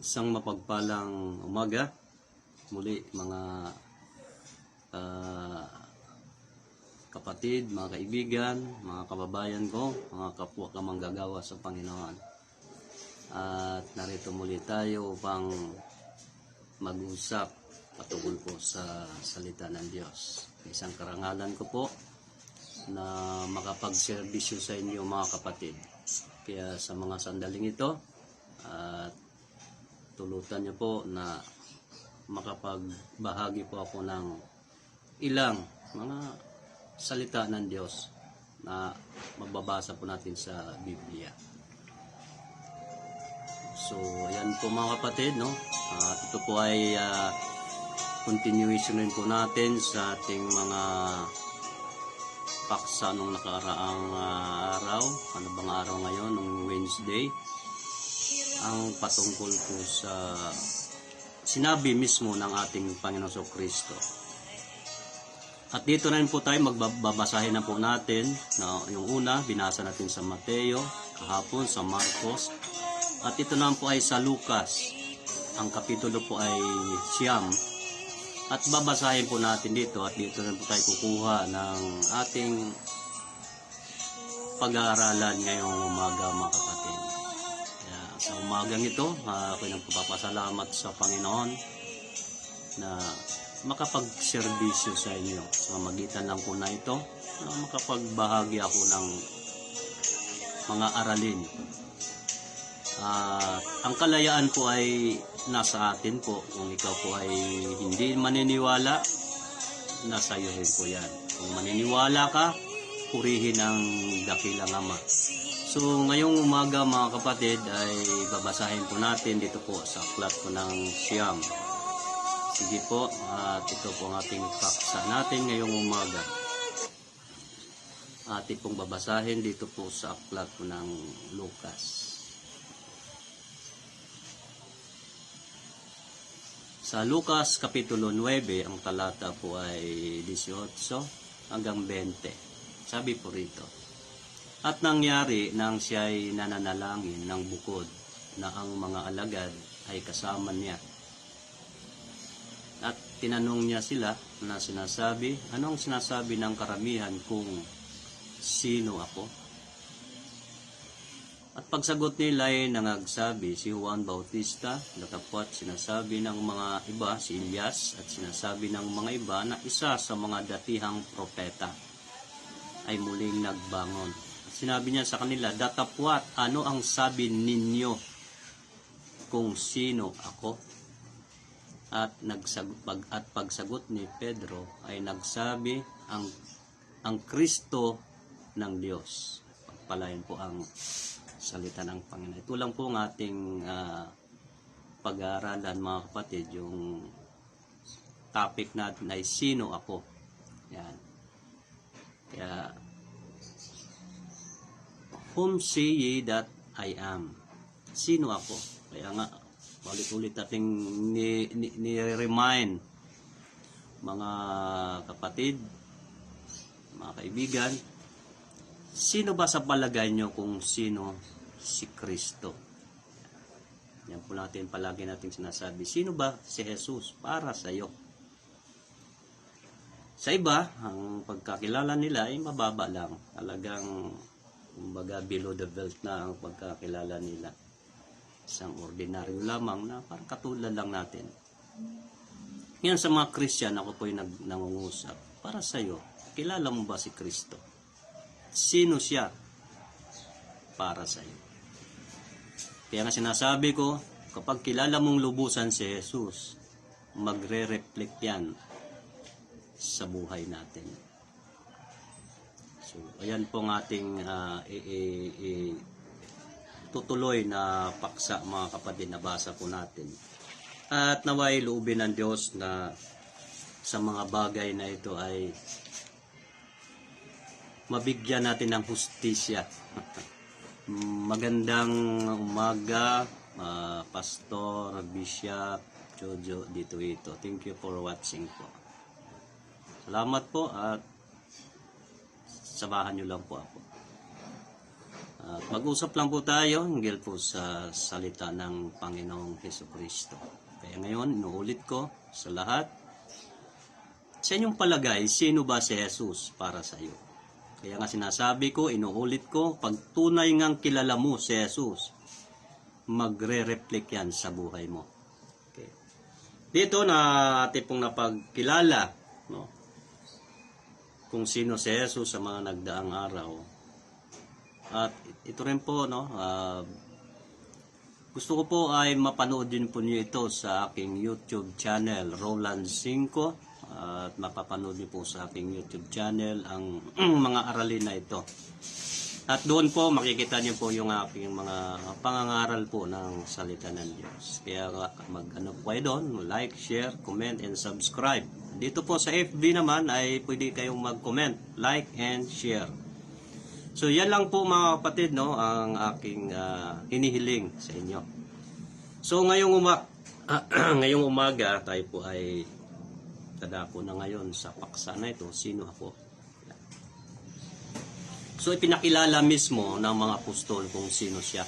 Isang mapagpalang umaga muli mga kapatid, mga kaibigan, mga kababayan ko, mga kapwa kamanggagawa sa Panginoon. At narito muli tayo upang mag-usap patungkol po sa salita ng Diyos. Isang karangalan ko po na makapagserbisyo sa inyo mga kapatid. Kaya sa mga sandaling ito, at tulutan niyo po na makapagbahagi po ako ng ilang mga salita ng Diyos na mababasa po natin sa Biblia. So, ayan po mga kapatid, no? Ito po ay continuation rin po natin sa ating mga paksa nung nakaraang araw. Ano bang araw ngayon? Nung Wednesday. Ang patungkol po sa sinabi mismo ng ating Panginoon Kristo. At dito na rin po tayo magbabasahin na po natin na yung una, binasa natin sa Mateo, kahapon sa Marcos, at ito na po ay sa Lucas. Ang kapitulo po ay 9. At babasahin po natin dito at dito na po tayo kukuha ng ating pag-aaralan ngayong umaga mga kapatid. Sa umagang ito, ako'y nagpapasalamat sa Panginoon na makapagserbisyo sa inyo. Sa magitan lang po na ito, na makapagbahagi ako ng mga aralin. Ang kalayaan po ay nasa atin po. Kung ikaw po ay hindi maniniwala, nasa iyo rin po yan. Kung maniniwala ka, purihin ang dakilang Ama. So, ngayong umaga mga kapatid ay babasahin po natin dito po sa aklat po ng Siyam. Sige po, at ito po ang ating paksa natin ngayong umaga. Atin pong babasahin dito po sa aklat po ng Lucas. Sa Lucas Kapitulo 9, ang talata po ay 18 hanggang 20. Sabi po rito, at nangyari nang siya'y nananalangin ng bukod na ang mga alagad ay kasama niya. At tinanong niya sila na sinasabi, anong sinasabi ng karamihan kung sino ako? At pagsagot nila ay nangagsabi si Juan Bautista, datapwat sinasabi ng mga iba si Elias, at sinasabi ng mga iba na isa sa mga datihang propeta ay muling nagbangon. Sinabi niya sa kanila, datapwat, ano ang sabi ninyo kung sino ako? At pagsagot ni Pedro ay nagsabi, ang Kristo ng Diyos. Pagpalain po ang salita ng Panginoon. Ito lang po ang ating pag-aaralan mga kapatid, yung topic natin ay sino ako. Yan. Kaya, whom say ye that I am? Sino ako? Kaya nga, ulit-ulit nating ni-remind mga kapatid, mga kaibigan, sino ba sa palagay nyo kung sino si Kristo? Yan po natin palagi nating sinasabi. Sino ba si Jesus para sa iyo? Sa iba, ang pagkakilala nila ay mababa lang. Talagang kumbaga below the belt na ang pagkakilala nila. Isang ordinaryo lamang na parang katulad lang natin. Ngayon sa mga Christian, ako po yung nangungusap. Para sa iyo, kilala mo ba si Kristo? Sino siya para sa iyo? Kaya nga sinasabi ko, kapag kilala mong lubusan si Jesus, magre-reflect yan sa buhay natin. So, ayan po ang ating tutuloy na paksa mga kapatid na basa po natin. At naway loobin ng Diyos na sa mga bagay na ito ay mabigyan natin ng hustisya. Magandang umaga, Pastor, Bishop, Jojo, dito. Thank you for watching po. Salamat po at samahan nyo lang po ako. At Mag-usap lang po tayo hinggil po sa salita ng Panginoong Hesukristo. Kaya ngayon, inuulit ko sa lahat, sa inyong palagay, sino ba si Jesus para sa iyo? Kaya nga sinasabi ko, inuulit ko, pag tunay ngang kilala mo si Jesus, magre-reflect yan sa buhay mo. Okay. Dito na ating pong napagkilala, no? Kung sino si Jesus sa mga nagdaang araw. At ito rin po, no, gusto ko po ay mapanood din po niyo ito sa aking YouTube channel, Roland 5. At mapapanood niyo po sa aking YouTube channel ang mga aralin na ito. At doon po makikita niyo po yung aking mga pangangaral po ng salita ng Diyos. Kaya mag-ano po kayo doon, like, share, comment, and subscribe. Dito po sa FB naman ay pwede kayong mag-comment, like, and share. So yan lang po mga kapatid, no, ang aking hinihiling sa inyo. So ngayong umaga tayo po ay tadako na ngayon sa paksa na ito, sino ako. So ipinakilala mismo ng mga apostol kung sino siya.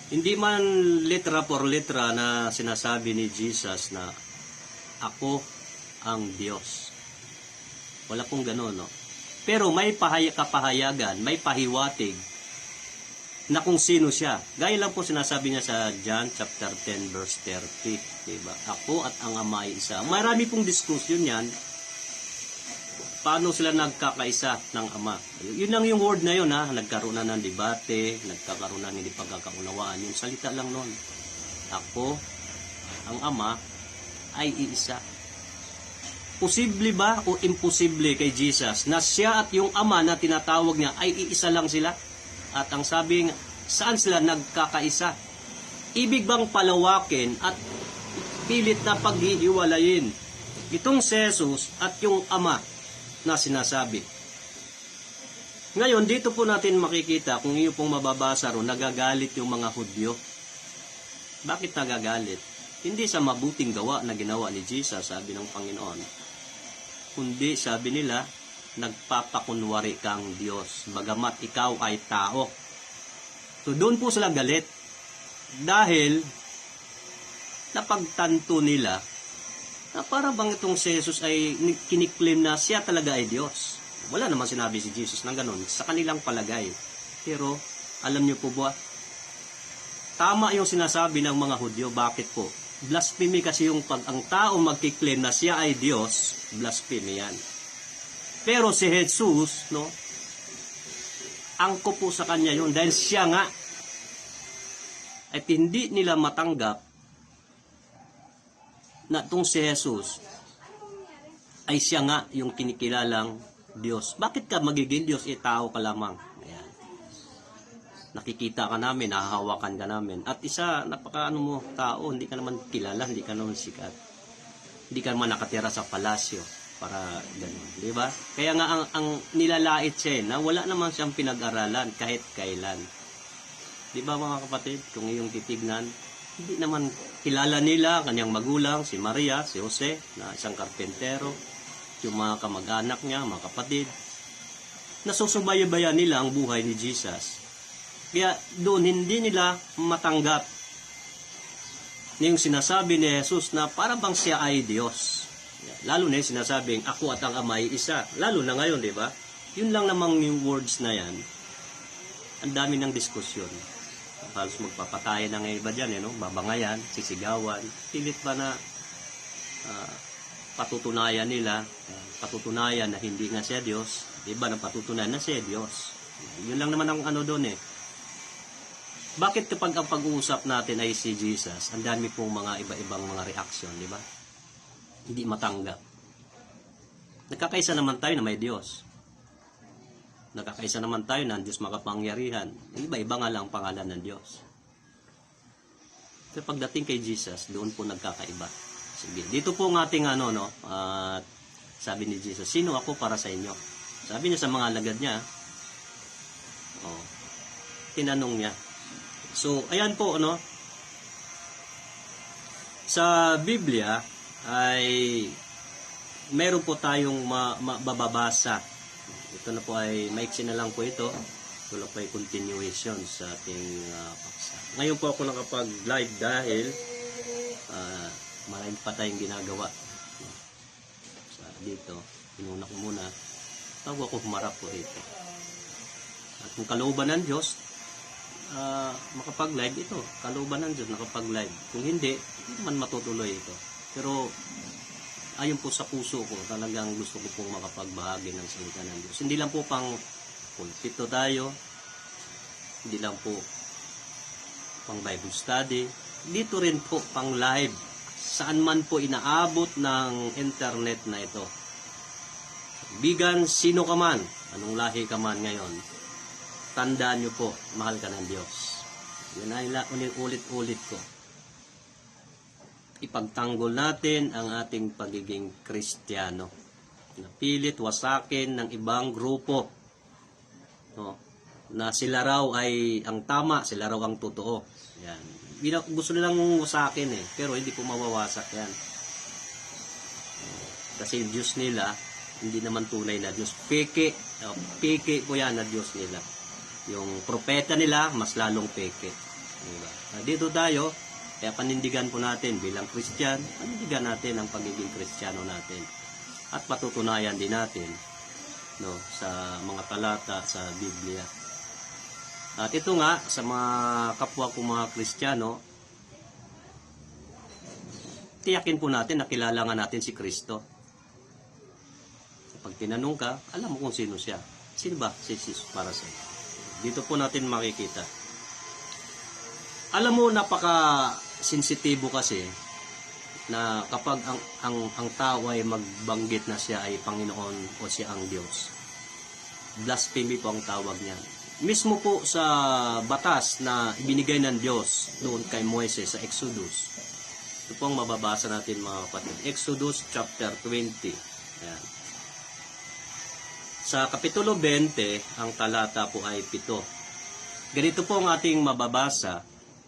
Hindi man litra por litra na sinasabi ni Jesus na ako ang Diyos. Wala pong gano'n, no? Pero may kapahayagan, may pahiwatig na kung sino siya. Gaya lang po sinasabi niya sa John chapter 10 verse 30. Diba? Ako at ang Ama ay isa. Marami pong diskusyon yan. Paano sila nagkakaisa ng Ama? Yun lang yung word na yun, ha? Nagkaroon na ng debate, nagkakaroon na ng hindi pagkakaunawaan. Yung salita lang nun. Ako, ang Ama, ay iisa. Posible ba o imposible kay Jesus na siya at yung Ama na tinatawag niya ay iisa lang sila? At ang sabi nga, saan sila nagkakaisa? Ibig bang palawakin at pilit na paghihiwalayin itong si Jesus at yung Ama na sinasabi? Ngayon, dito po natin makikita, kung iyo pong mababasa ron, nagagalit yung mga Hudyo. Bakit nagagalit? Hindi sa mabuting gawa na ginawa ni Jesus, sabi ng Panginoon. Kundi sabi nila, nagpapakunwari kang Diyos, bagamat ikaw ay tao. So doon po sila galit. Dahil napagtanto nila na para bang itong si Jesus ay kiniklaim na siya talaga ay Diyos. Wala naman sinabi si Jesus ng ganun sa kanilang palagay. Pero alam niyo po ba, tama yung sinasabi ng mga Hudyo. Bakit po? Blasphemy kasi yung pag ang tao magkiklaim na siya ay Diyos, blasphemy yan. Pero si Jesus, no, angko po sa kanya yun dahil siya nga. At hindi nila matanggap na itong si Jesus ay siya nga yung kinikilalang Diyos. Bakit ka magiging Diyos? Tao ka lamang. Ayan. Nakikita ka namin, nahahawakan ka namin. At isa, napaka mo, tao, hindi ka naman kilala, hindi ka naman sikat. Hindi ka naman nakatira sa palasyo para gano'n. Di ba? Kaya nga ang nilalait siya na wala naman siyang pinag-aralan kahit kailan. Di ba mga kapatid? Kung iyong titignan, hindi naman kilala nila, kanyang magulang, si Maria, si Jose, na isang karpentero, yung mga kamag-anak niya, mga kapatid. Nasusubayabayan nila ang buhay ni Jesus. Kaya doon hindi nila matanggap yung sinasabi ni Jesus na para bang siya ay Diyos. Lalo na yung sinasabing ako at ang Ama ay isa. Lalo na ngayon, di ba? Yun lang namang yung words na yan. Ang dami ng diskusyon. Halos magpapatayan ng iba dyan, no? Babangayan, sisigawan. Pilit ba na patutunayan nila, patutunayan na hindi nga siya Diyos, iba na patutunayan na siya Diyos. Yun lang naman ang ano doon eh. Bakit kapag ang pag-uusap natin ay si Jesus, ang dami pong mga iba-ibang mga reaksyon, di ba? Hindi matanggap. Nagkakaisa naman tayo na may Diyos. Nagkakaisa naman tayo na ang Diyos makapangyarihan. Iba-iba nga lang ang pangalan ng Diyos. Pero pagdating kay Jesus, doon po nagkakaiba. Sige, dito po ang ating ano, no? Sabi ni Jesus, sino ako para sa inyo? Sabi niya sa mga alagad niya, tinanong niya. So, ayan po, no? Sa Biblia ay meron po tayong mababasa. Ito na po ay maiksi na lang po ito. Wala pa yung continuation sa ating paksa. Ngayon po ako nakapag-live dahil marami pa tayong ginagawa. Dito, inuna ko muna bago ako humarap po dito. At kung kalooban ng Diyos, makapag-live ito. Kalooban ng Diyos, nakapag-live. Kung hindi naman matutuloy ito. Pero ayon po sa puso ko, talagang gusto ko pong makapagbahagi ng salita ng Diyos. Hindi lang po pang pulpito tayo, hindi lang po pang Bible study, dito rin po pang live. Saan man po inaabot ng internet na ito. Bigan, sino ka man, anong lahi ka man ngayon, tandaan nyo po, mahal ka ng Diyos. Yan ay ulit-ulit ko. Ipagtanggol natin ang ating pagiging Kristiyano. Napilit wasakin ng ibang grupo. No? Na sila raw ay ang tama, sila raw ang totoo. Yan. Gusto nilang wasakin pero hindi po mawawasak yan. Kasi yung Diyos nila, hindi naman tunay na Diyos. Peke po yan na Diyos nila. Yung propeta nila, mas lalong peke. Diba? Dito tayo, kaya panindigan po natin bilang Christian, panindigan natin ang pagiging Kristiyano natin. At patutunayan din natin sa mga talata sa Biblia. At ito nga, sa mga kapwa ko mga Kristiyano, tiyakin po natin na kilala nga natin si Kristo. Pag tinanong ka, alam mo kung sino siya. Sino ba si Jesus para sa iyo? Dito po natin makikita. Alam mo, napaka-sensitibo kasi na kapag ang tao ay magbanggit na siya ay Panginoon o siya ang Diyos. Blasphemy po ang tawag niyan. Mismo po sa batas na ibinigay ng Diyos doon kay Moises sa Exodus. Ito po ang mababasa natin mga kapatid. Exodus chapter 20. Ayan. Sa Kapitulo 20, ang talata po ay 7. Ganito po ang ating mababasa.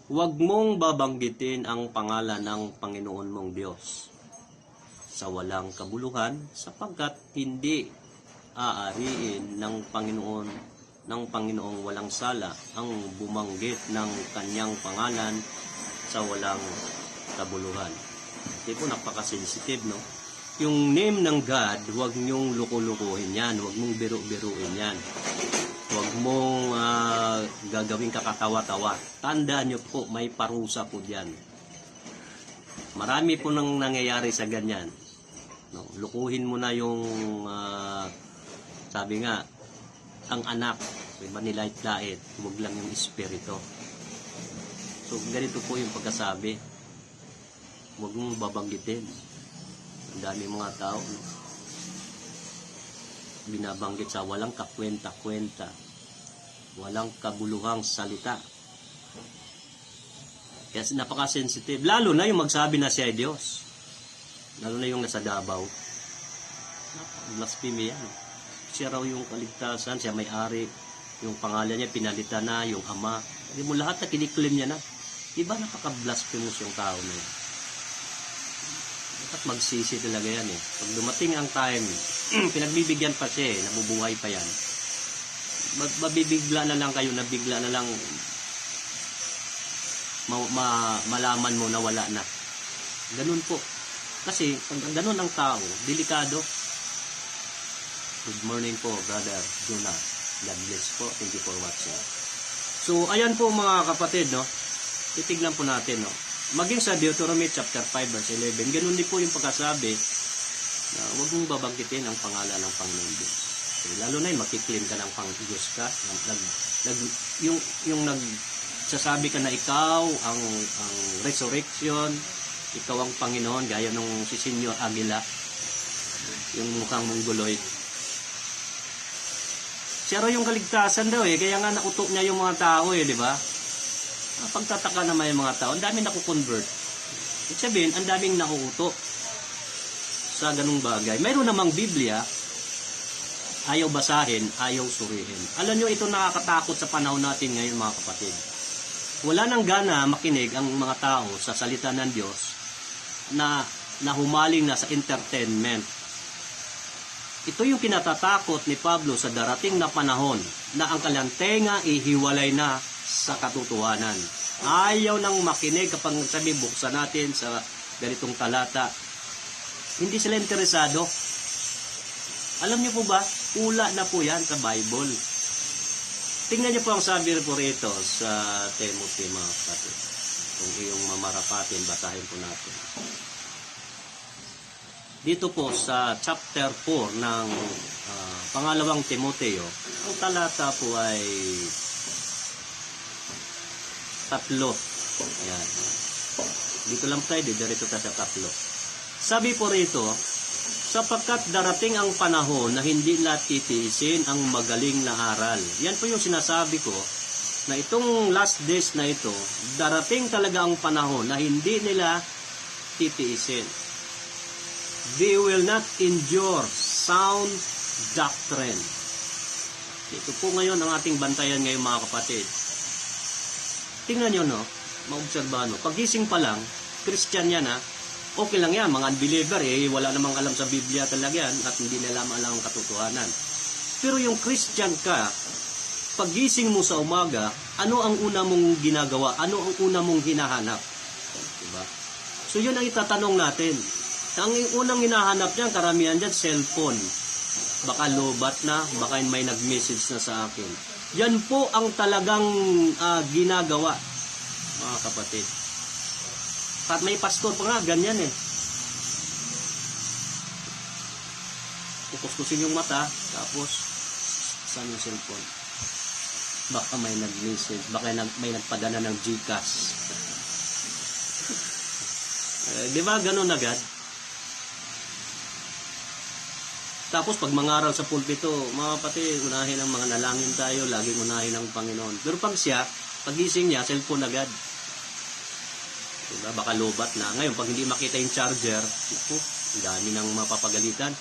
Huwag mong babanggitin ang pangalan ng Panginoon mong Diyos sa walang kabuluhan sapagkat hindi aariin ng Panginoong walang sala ang bumanggit ng kanyang pangalan sa walang kabuluhan. Ito po napaka-sensitive, no? Yung name ng God, huwag niyong luko-lukuhin yan. Huwag mong biru-biruin yan. Huwag mong gagawing kakatawa-tawa. Tandaan niyo po, may parusa po diyan. Marami po nang nangyayari sa ganyan. No? Lukuhin mo na yung, sabi nga, ang anak. Diba, nilait-lait. Huwag lang yung espiritu. So, ganito po yung pagkasabi. Huwag mong babanggitin. Ang dami mga tao, no? Binabanggit sa walang kakwenta-kwenta, walang kabuluhang salita. Kaya napaka-sensitive. Lalo na yung magsabi na siya ay Diyos. Lalo na yung nasa Davao. Blasphemy yan. Siya raw yung kaligtasan, siya may-ari. Yung pangalan niya, pinalitan na, yung ama. Hindi mo lahat na kiniklim niya na. Diba napaka-blasphemous yung tao na yan? At magsisi talaga yan Pag dumating ang time, pinagbibigyan pa siya nabubuhay pa yan. Mabibigla na lang kayo, nabigla na lang malaman mo na wala na. Ganun po. Kasi, pag ganun ang tao, delikado. Good morning po, Brother Jonah. God bless po. Thank you for watching. So, ayan po mga kapatid, titignan po natin, Maging sa Deuteronomy chapter 5 verse 11, ganun din po yung pagkasabi na huwag mong babanggitin ang pangalan ng Panginoon Diyos. So, lalo na yung makiklaim ka ng Pang-Diyos ka, yung nagsasabi ka na ikaw ang resurrection, ikaw ang Panginoon, gaya nung si Senyor Aguila, yung mukhang mongoloid. Siya raw yung kaligtasan daw kaya nga nautok niya yung mga tao di ba? Pagtataka naman yung mga tao, ang daming nakukonvert. Ibig sabihin, ang daming nakuuto sa ganung bagay. Mayroon namang Biblia, ayaw basahin, ayaw surihin. Alam nyo, ito nakakatakot sa panahon natin ngayon mga kapatid. Wala nang gana makinig ang mga tao sa salita ng Diyos na humaling na sa entertainment. Ito yung kinatatakot ni Pablo sa darating na panahon na ang kanyang tenga ihiwalay na sa katotohanan. Ayaw nang makinig kapag sabi buksan natin sa ganitong talata. Hindi sila interesado. Alam niyo po ba, ula na po yan sa Bible. Tingnan niyo po ang sabi po rito sa Timothy mga kapatid. Kung iyong mamarapatin, basahin po natin. Dito po sa chapter 4 ng pangalawang Timoteo, ang talata po ay 3. Ayan. Dito lang tayo, dirito tayo sa 3. Sabi po rito, sapagkat darating ang panahon na hindi na titiisin ang magaling na aral. Yan po yung sinasabi ko, na itong last days na ito, darating talaga ang panahon na hindi nila titiisin. They will not endure sound doctrine. Ito po ngayon ang ating bantayan ngayon mga kapatid. Tingnan nyo, no? Maobserbahan mo. Pagising pa lang, Christian yan, ha? Okay lang yan, mga unbeliever, wala namang alam sa Biblia talaga yan at hindi nila alam ang katotohanan. Pero yung Christian ka, pagising mo sa umaga, ano ang una mong ginagawa? Ano ang una mong hinahanap? Diba? So yun ang itatanong natin. Ang unang hinahanap niyan, karamihan dyan, cellphone. Baka lobat na, baka may nag-message na sa akin. Yan po ang talagang ginagawa, mga kapatid. At may pastor pa nga, ganyan eh. Kukuskusin yung mata, tapos, saan yung cellphone? Baka may nag-message, baka may nagpadala ng GCash. Di ba, ganun agad? Tapos pag mangaral sa pulpito, mga kapatid, unahin ang mga nalangin tayo, laging unahin ang Panginoon. Pero pag siya, pagising niya, cellphone agad. Diba? Baka lobat na. Ngayon, pag hindi makita yung charger, ang dami ng mapapagalitan.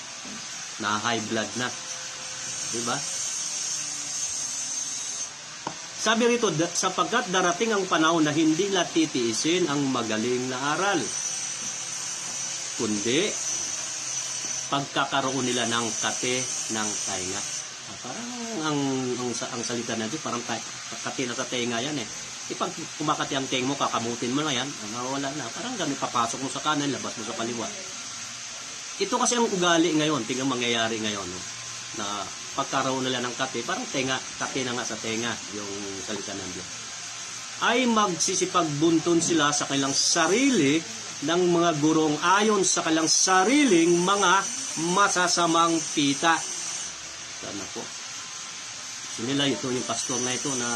Na high blood na. Diba? Sabi rito, sapagkat darating ang panahon na hindi na titiisin ang magaling na aral, kundi pagkakaroon nila ng kate ng tainga. Parang ang salita natin, parang kate na sa tainga yan eh. Pag kumakati ang tainga mo, kakamutin mo na yan, wala na. Parang ganun, papasok mo sa kanan, labas mo sa kaliwa. Ito kasi ang ugali ngayon, tingnan mangyayari ngayon, no? Na pagkaroon nila ng kate, parang kate na nga sa tainga, yung salita ng Diyos. Ay magsisipagbunton sila sa kanilang sarili ng mga gurong ayon sa kanilang sariling mga masasamang pita. Sana po. Gusto nila ito yung pastor na ito na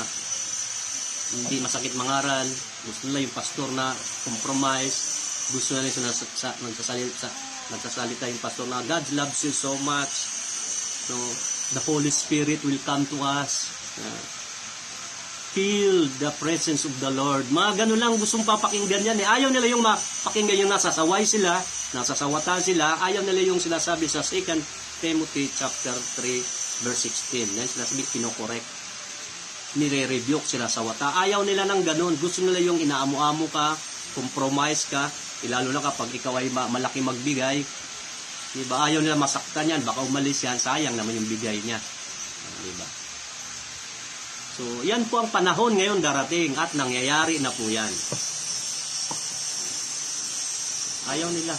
hindi masakit mangaral. Gusto nila yung pastor na compromise. Gusto nila yung nagsasalita yung pastor na God loves you so much. So, the Holy Spirit will come to us. Feel the presence of the Lord. Mga ganun lang gustong papakinggan yan eh. Ayaw nila yung mapakinggan yung nasasaway sila, nasasawata sila. Ayaw nila yung sinasabi sa 2 Timothy chapter 3 verse 16. Yan sinasabi, kinokorek. Nire-rebuke sila sa wata. Ayaw nila ng ganun. Gusto nila yung inaamu-amu ka, compromise ka, lalo na kapag ikaw ay malaki magbigay. Diba? Ayaw nila masaktan yan. Baka umalis yan. Sayang naman yung bigay niya. Diba? So, yan po ang panahon ngayon darating at nangyayari na po yan. Ayaw nila.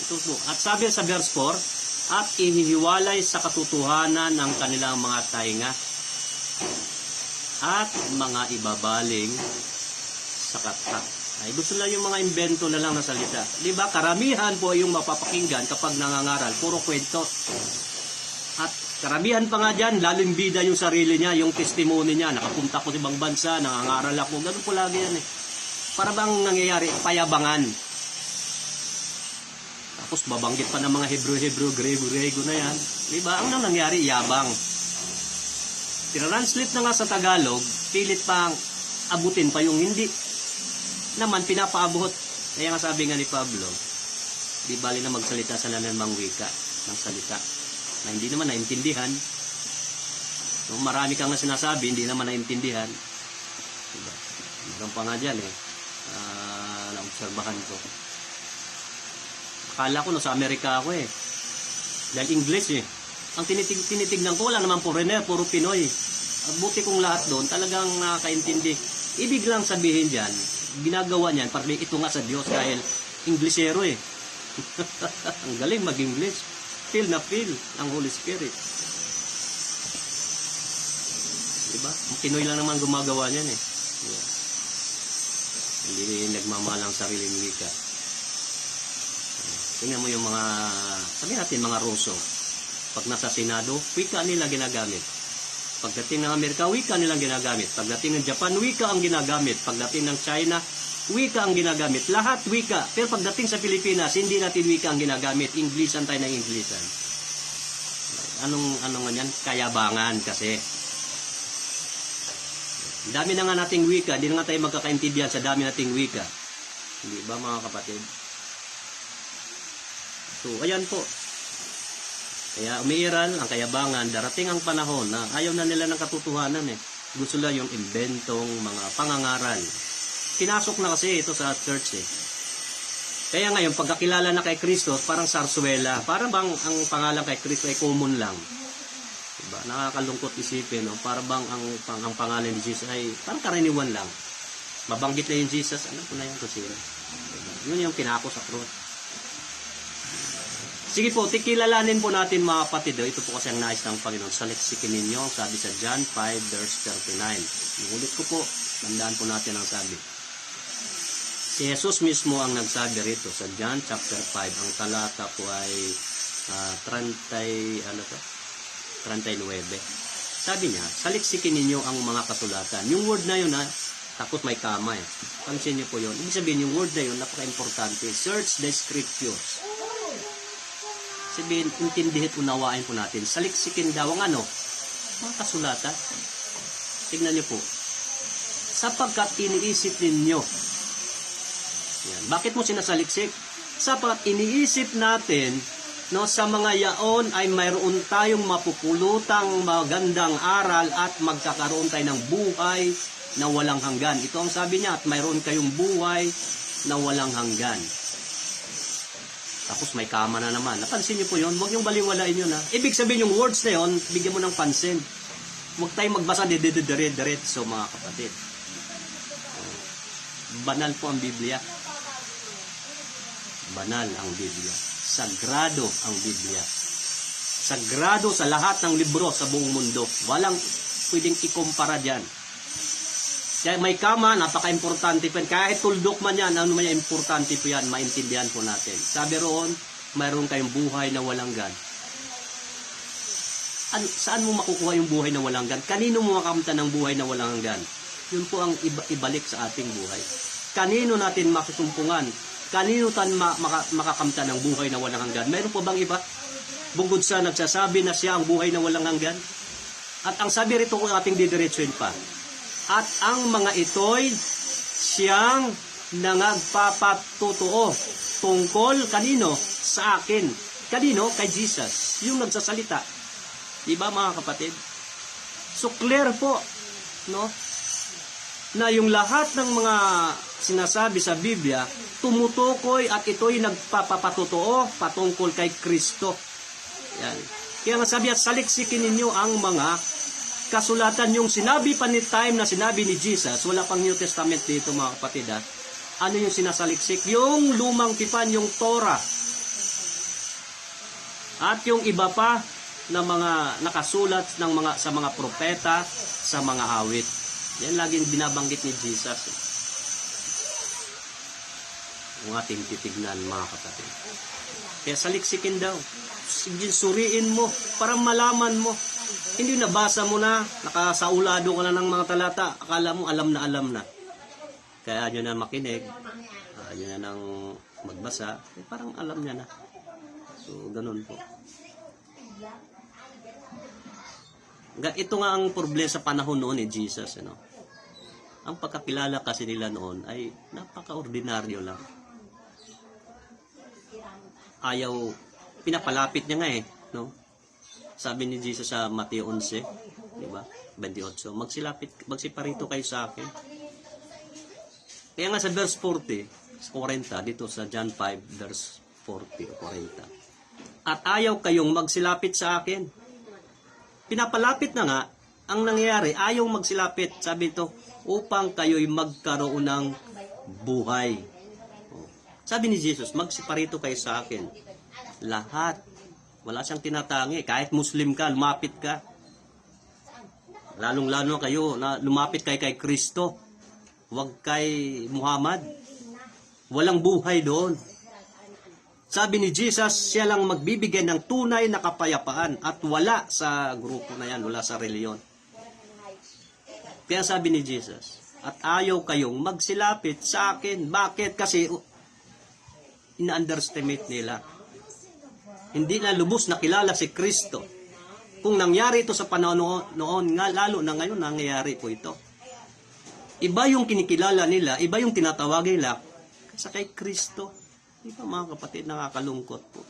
Ito po. At sabi sa verse 4, at ihihiwalay sa katotohanan ng kanilang mga tainga at mga ibabaling sa katak. Ay, gusto na yung mga invento na lang na salita. Diba? Karamihan po yung mapapakinggan kapag nangangaral. Puro kwento. At karamihan pa nga dyan, lalong bida yung sarili niya, yung testimony niya. Nakapunta ko sa ibang bansa, nangangaral ako. Ganun po lagi yan eh. Para bang nangyayari, payabangan. Tapos babanggit pa ng mga Hebrew, Grego na yan. Diba? Ang nangyari, yabang. Translate na nga sa Tagalog, pilit pang abutin pa yung hindi naman pinapaabot. Kaya nga sabi nga ni Pablo, di bali na magsalita sa nananmang wika ng salita na hindi naman naintindihan. So, marami kang na sinasabi, hindi naman naintindihan. Diba? Hanggang pa nga dyan eh. Naobserbahan ko. Akala ko no, sa Amerika ako eh. Dahil English eh. Ang tinitignan ko, wala naman foreigner, puro Pinoy. Buti kong lahat doon, talagang nakakaintindi. Ibig lang sabihin dyan, ginagawa niyan, para ito nga sa Diyos dahil Inglesero eh. Ang galing mag-English. Feel na feel ang Holy Spirit. Diba? Ang Pinoy lang naman gumagawa niyan eh. Yeah. Hindi nagmamahal ang sariling wika. Tingnan mo yung mga, sabihin natin mga Ruso. Pag nasa Senado, wika nila ginagamit. Pagdating ng Amerika, wika nilang ginagamit. Pagdating ng Japan, wika ang ginagamit. Pagdating ng China, wika ang ginagamit. Lahat wika. Pero pagdating sa Pilipinas, hindi natin wika ang ginagamit. Inglesan tayo ng Inglesan. Anong nga yan? Kayabangan kasi. Dami na nga nating wika. Hindi na nga tayo magkakaintindihan sa dami nating wika. Hindi ba mga kapatid? So, ayan po. Kaya umiiral ang kayabangan, darating ang panahon na ayaw na nila ng katotohanan eh. Gusto lang yung inventong mga pangangaral. Pinasok na kasi ito sa church eh. Kaya ngayon, pagkakilala na kay Kristo, parang sarsuela. Parang bang ang pangalan kay Kristo ay common lang. Diba? Nakakalungkot isipin, no? Parang bang ang pangalan ni Jesus ay parang karaniwan lang. Mabanggit na yung Jesus, alam ko na yan kasi. Diba? Yun yung pinako sa cross. Sige po, tikilalanin po natin mga kapatid. Ito po kasi ang nais ng Panginoon. Saliksikin ninyo, sabi sa John 5 verse 39. Ulit ko po, tandaan po natin ang sabi. Si Jesus mismo ang nagsabi rito sa John chapter 5. Ang talata po ay 39. Sabi niya, saliksikin ninyo ang mga kasulatan. Yung word na yun tapos may kama eh. Pansin niyo po yun. Ibig sabihin, yung word na yun, napaka-importante. Search the scriptures. Sabihin, intindihin, unawain po natin. Saliksikin daw ang mga kasulatan. Tignan niyo po. Sapagkat iniisip ninyo. Yan. Bakit mo sinasaliksik? Sapagkat iniisip natin, no, sa mga yaon ay mayroon tayong mapupulutang magandang aral at magkakaroon tayo ng buhay na walang hanggan. Ito ang sabi niya, at mayroon kayong buhay na walang hanggan. Tapos may kama na naman. Napansin niyo po yun? Huwag niyong baliwalain yun. Ibig sabihin yung words na yun, bigyan mo ng pansin. Huwag tayong magbasa diretso mga kapatid. Banal po ang Biblia. Banal ang Biblia. Sagrado ang Biblia. Sagrado sa lahat ng libro sa buong mundo. Walang pwedeng ikumpara dyan. Kaya may kama, napaka-importante po yan. Kahit tuldok man yan, ano man yan, importante po yan, maintindihan po natin. Sabi roon, mayroon kayong buhay na walang gan. Saan mo makukuha yung buhay na walang gan? Kanino mo makamta ng buhay na walang hanggan? Yun po ang ibalik sa ating buhay. Kanino natin makusumpungan? Kanino tayo makakamta ng buhay na walang hanggan? Mayroon po bang iba? Bungod sa nagsasabi na siya ang buhay na walang hanggan? At ang sabi rito kung ating didiretsuin pa, at ang mga ito'y siyang nangagpapatutuo tungkol kanino? Sa akin. Kanino? Kay Jesus. Yung nagsasalita. Diba mga kapatid? So clear po, no? Na yung lahat ng mga sinasabi sa Biblia, tumutukoy at ito'y nagpapatutuo patungkol kay Kristo. Yan. Kaya nga sabi at saliksikin ninyo ang mga kasulatan. Yung sinabi pa ni time na sinabi ni Jesus, wala pang New Testament dito mga kapatid Ano yung sinasaliksik? Yung lumang tipan, yung Torah. At yung iba pa na mga nakasulat sa mga propeta, sa mga awit. Yan laging binabanggit ni Jesus. Ang ating titignan mga kapatid. Kaya saliksikin daw. Suriin mo para malaman mo. Hindi nabasa mo na, nakasaulado ka na ng mga talata, akala mo alam na. Kaya ayaw na makinig, ayaw na nang magbasa, parang alam niya na. So, ganun po. Ito nga ang problema sa panahon noon ni Jesus. Ang pagkakilala kasi nila noon ay napaka-ordinaryo lang. Ayaw, pinapalapit niya nga no? Sabi ni Jesus sa Mateo 11, di ba? 28. Magsiparito kayo sa akin. Kaya nga sa verse 40, 40 dito sa John 5 verse 40 o 40. At ayaw kayong magsilapit sa akin. pinapalapit na nga, ang nangyayari, ayaw magsilapit. Sabi ito, upang kayo'y magkaroon ng buhay. Sabi ni Jesus, magsiparito kayo sa akin. Lahat. Wala siyang tinatangi. Kahit Muslim ka, lumapit ka. Lalong-lalo kayo na lumapit kayo kay Kristo. Huwag kay Muhammad. Walang buhay doon. Sabi ni Jesus, siya lang magbibigay ng tunay na kapayapaan at wala sa grupo na yan, wala sa reliyon. Kaya sabi ni Jesus, at ayaw kayong magsilapit sa akin. Bakit? Kasi ina-underestimate nila. Hindi na lubos na kilala si Kristo. Kung nangyari ito sa panahon noon, nga lalo na ngayon nangyayari po ito. Iba yung kinikilala nila, iba yung tinatawag nila sa kay Kristo. Iba mga kapatid, nakakalungkot po.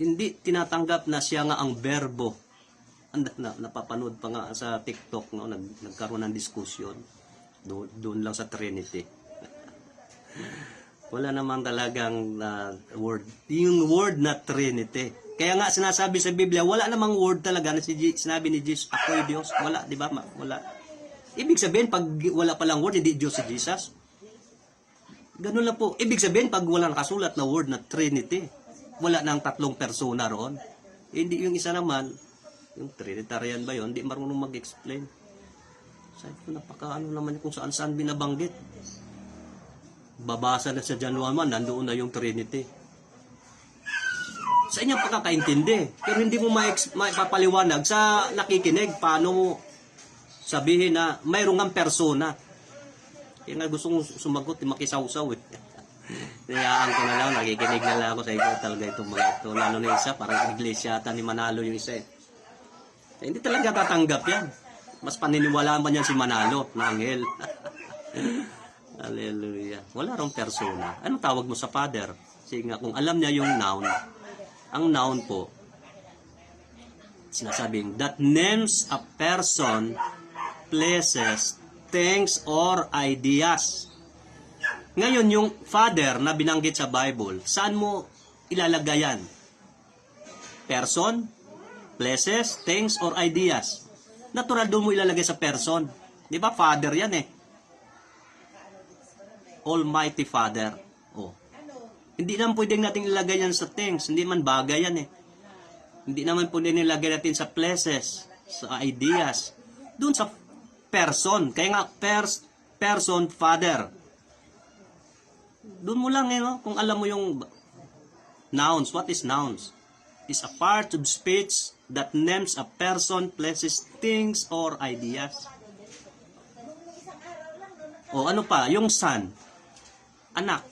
Hindi tinatanggap na siya nga ang berbo. Napapanood pa nga sa TikTok, no? Nagkaroon ng diskusyon. Doon lang sa Trinity. Wala naman talagang word. Yung word na Trinity. Kaya nga sinasabi sa Biblia, wala namang word talaga na sinabi ni Jesus, ako'y Diyos. Wala, di ba? Wala. Ibig sabihin, pag wala palang word, hindi Diyos si Jesus. Ganun lang po. Ibig sabihin, pag wala nakasulat na word na Trinity, wala nang tatlong persona roon. Hindi yung isa naman, yung Trinitarian ba yun, hindi marunong mag-explain. Sabi ko, napaka-ano naman kung saan-saan binabanggit. Babasa na sa January, nandoon na yung Trinity. Sa inyong pagkakaintindi, pero hindi mo maipapaliwanag sa nakikinig, paano mo sabihin na mayroong ang persona. Kaya nga gusto kong sumagot, makisawsaw eh. Nayaan ko na lang, nakikinig na lang ako sa ito talaga itong mga ito. Lalo na isa, parang iglesia ata ni Manalo yung isa eh. Hindi talaga tatanggap yan. Mas paniniwalaan man yan si Manalo, na anghel. Hallelujah. Wala rong persona. Anong tawag mo sa Father? Sige nga, kung alam niya yung noun, ang noun po, sinasabing, that names a person, places, things, or ideas. Ngayon, yung Father na binanggit sa Bible, saan mo ilalagay yan? Person, places, things, or ideas. Natural doon mo ilalagay sa person. Di ba? Father yan eh. Almighty Father. Oh. Hindi naman pwedeng natin ilagay yan sa things. Hindi man bagay yan eh. Hindi naman pwedeng ilagay natin sa places, sa ideas. Doon sa person. Kaya nga, person, Father. Doon mo lang eh, no? Kung alam mo yung nouns. What is nouns? It's a part of speech that names a person, places, things, or ideas. O ano pa? Yung son. Anak.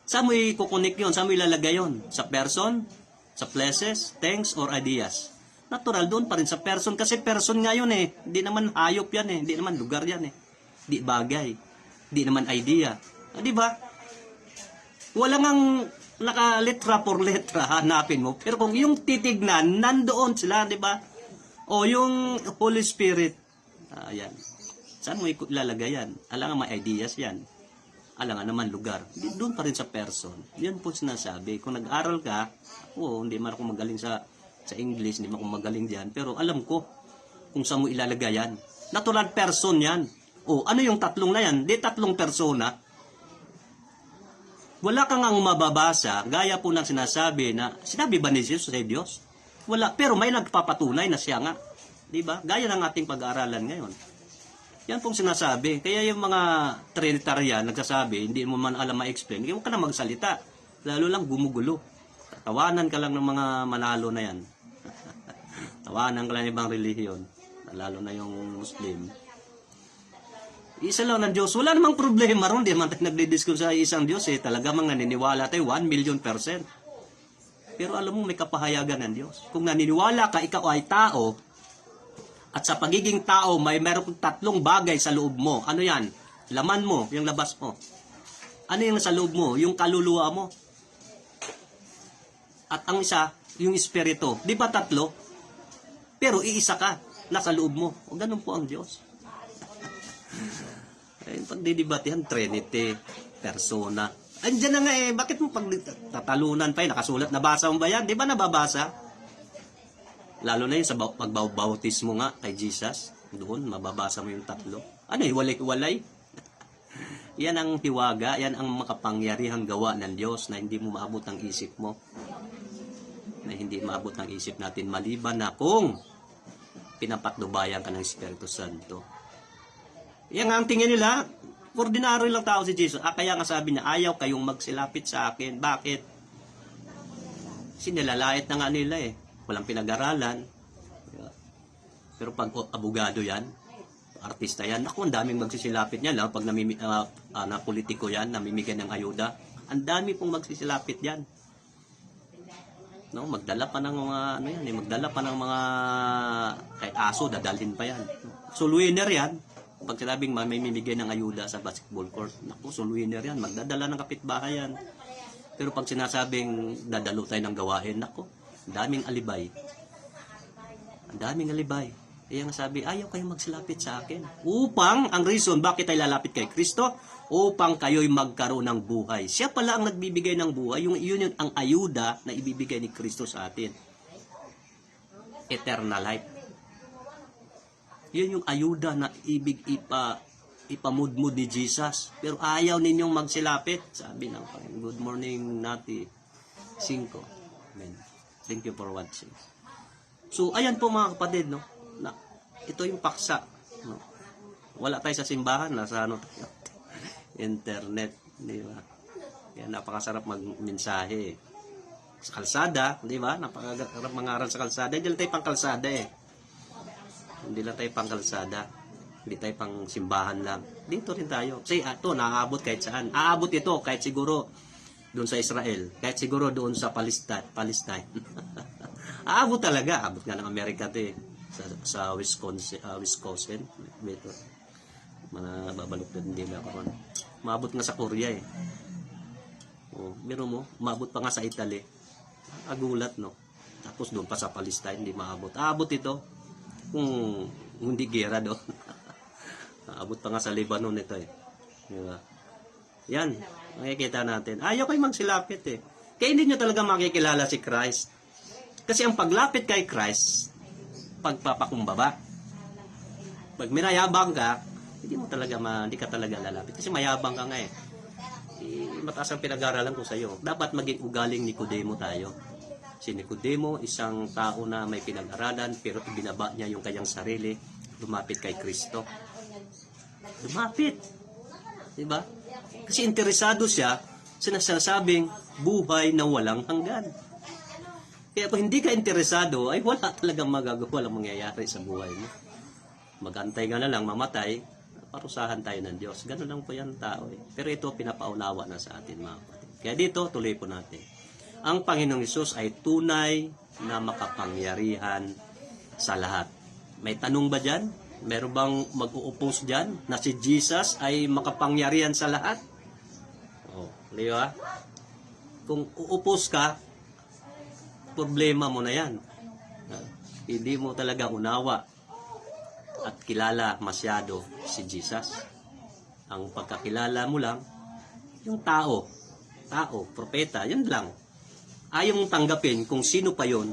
Saan mo i-kukunik yun? Saan mo ilalagay yun? Sa person? Sa places? Things? Or ideas? Natural doon pa rin sa person. Kasi person nga yun eh. Hindi naman hayop yan eh. Hindi naman lugar yan eh. Hindi bagay. Hindi naman idea. Di ba? Wala ngang naka-letra por letra hanapin mo. Pero kung yung titignan, nandoon sila, di ba? O yung Holy Spirit. Ayan. Saan mo ilalagay yan? Alangan may ideas yan. Alangan naman lugar. Doon pa rin sa person. Yan po sinasabi. Kung nag-aral ka, hindi man ako magaling sa English, hindi man ako magaling diyan, pero alam ko kung saan mo ilalagay yan. Natural person yan. Ano yung tatlong na yan? Di tatlong persona. Wala kang ang mababasa, gaya po ng sinasabi na, sinabi ba ni Jesus sa Diyos? Wala. Pero may nagpapatunay na siya nga. Diba? Gaya ng ating pag-aaralan ngayon. Yan pong sinasabi. Kaya yung mga Trinitarian nagsasabi, hindi mo man alam ma-explain, huwag ka na magsalita. Lalo lang gumugulo. Tawanan ka lang ng mga Manalo na yan. Tawanan ka lang ng ibang relihiyon. Lalo na yung Muslim. Isa lang ng Diyos. Wala namang problema ron. Di man tayo nagdi-discuss sa isang Diyos eh. Talaga mga naniniwala tayo 1,000,000%. Pero alam mo may kapahayagan ng Diyos. Kung naniniwala ka, ikaw ay tao, at sa pagiging tao, mayroong tatlong bagay sa loob mo. Ano yan? Laman mo, yung labas mo. Ano yung sa loob mo? Yung kaluluwa mo. At ang isa, yung espiritu. Di ba tatlo? Pero iisa ka, nasa loob mo. O ganun po ang Diyos. Yung pagdidibatihan, Trinity, persona. Andiyan na nga eh, bakit mo pag tatalunan pa nakasulat, nabasa mo ba yan? Di ba nababasa? Lalo na yun sa pagbabautismo nga kay Jesus. Doon, mababasa mo yung tatlo. Ano, hiwalay-hiwalay? Yan ang hiwaga, yan ang makapangyarihang gawa ng Diyos na hindi mo maabot ang isip mo. Na hindi maabot ng isip natin maliban na kung pinapatnubayan ka ng Espiritu Santo. Yan nga ang tingin nila, ordinary lang tao si Jesus. Kaya nga sabi niya, ayaw kayong magsilapit sa akin. Bakit? Sinilalait na nga nila eh. Walang pinag-aralan. Pero pag abogado yan, artista yan, naku, ang daming magsisilapit niyan. Pag na politiko yan, namimigay ng ayuda, ang dami pong magsisilapit yan. No, magdala pa ng mga magdala pa ng mga kahit aso, dadalhin pa yan. Sulwinner yan. Pag sinabing may mimigay ng ayuda sa basketball court, naku, sulwinner yan. Magdadala ng kapitbahay yan. Pero pag sinasabing dadalo tayo ng gawain, naku, daming alibay. Ang daming alibay. Kaya nga sabi, ayaw kayong magsilapit sa akin. Upang, ang reason, bakit tayo lalapit kay Kristo? Upang kayo'y magkaroon ng buhay. Siya pala ang nagbibigay ng buhay. Yun ang ayuda na ibibigay ni Kristo sa atin. Eternal life. Yun yung ayuda na ipamudmud ni Jesus. Pero ayaw ninyong magsilapit. Sabi ng Panginoon. Good morning, Nati 5. Amen. Thank you for watching. So, ayan po mga kapatid, no? Na, ito yung paksa. No? Wala tayo sa simbahan, nasa internet, di ba? Kaya napakasarap magmensahe. Sa kalsada, di ba? Napakasarap mangaral sa kalsada. Hindi lang tayo pang kalsada eh. Hindi lang tayo pang kalsada. Hindi tayo pang simbahan lang. Dito rin tayo. Kasi ito, naaabot kahit saan. Aabot ito kahit siguro doon sa Israel. Kahit siguro doon sa Palestine. Aabot talaga. Aabot nga ng Amerika ito eh. Sa Wisconsin. Dito. Mga babaluktot nila ako. Maabot nga sa Korea eh. Oh, biro mo, maabot pa nga sa Italy. Agulat, no? Tapos doon pa sa Palestine, hindi maabot. Aabot ito kung hindi gera doon. Aabot pa nga sa Lebanon ito eh. Diba? Yan, makikita natin. Ayaw kayo magsilapit eh. Kaya hindi nyo talaga makikilala si Christ. Kasi ang paglapit kay Christ, pagpapakumbaba. Pag minayabang ka, hindi ka talaga lalapit. Kasi mayabang ka nga eh. Mataas ang pinag-aralan ko sa iyo. Dapat maging ugaling Nicodemo tayo. Si Nicodemo, isang tao na may pinag-aralan, pero ibinaba niya yung kanyang sarili, lumapit kay Kristo. Lumapit. Diba? Kasi interesado siya sa nasasabing buhay na walang hanggan. Kaya kung hindi ka interesado, ay wala talagang magagawa, walang mangyayari sa buhay mo. Magantay ka na lang, mamatay, parusahan tayo ng Diyos. Ganun lang po yan tao eh. Pero ito pinapaunawa na sa atin mga kapatid. Kaya dito, tuloy po natin. Ang Panginoong Hesus ay tunay na makapangyarihan sa lahat. May tanong ba dyan? Meron bang mag-uupos dyan na si Jesus ay makapangyarihan sa lahat? Oh, di ba? Kung uupos ka, problema mo na yan. Hindi mo talaga unawa at kilala masyado si Jesus. Ang pagkakilala mo lang, yung tao, propeta, yun lang. Ayaw mong tanggapin kung sino pa yon,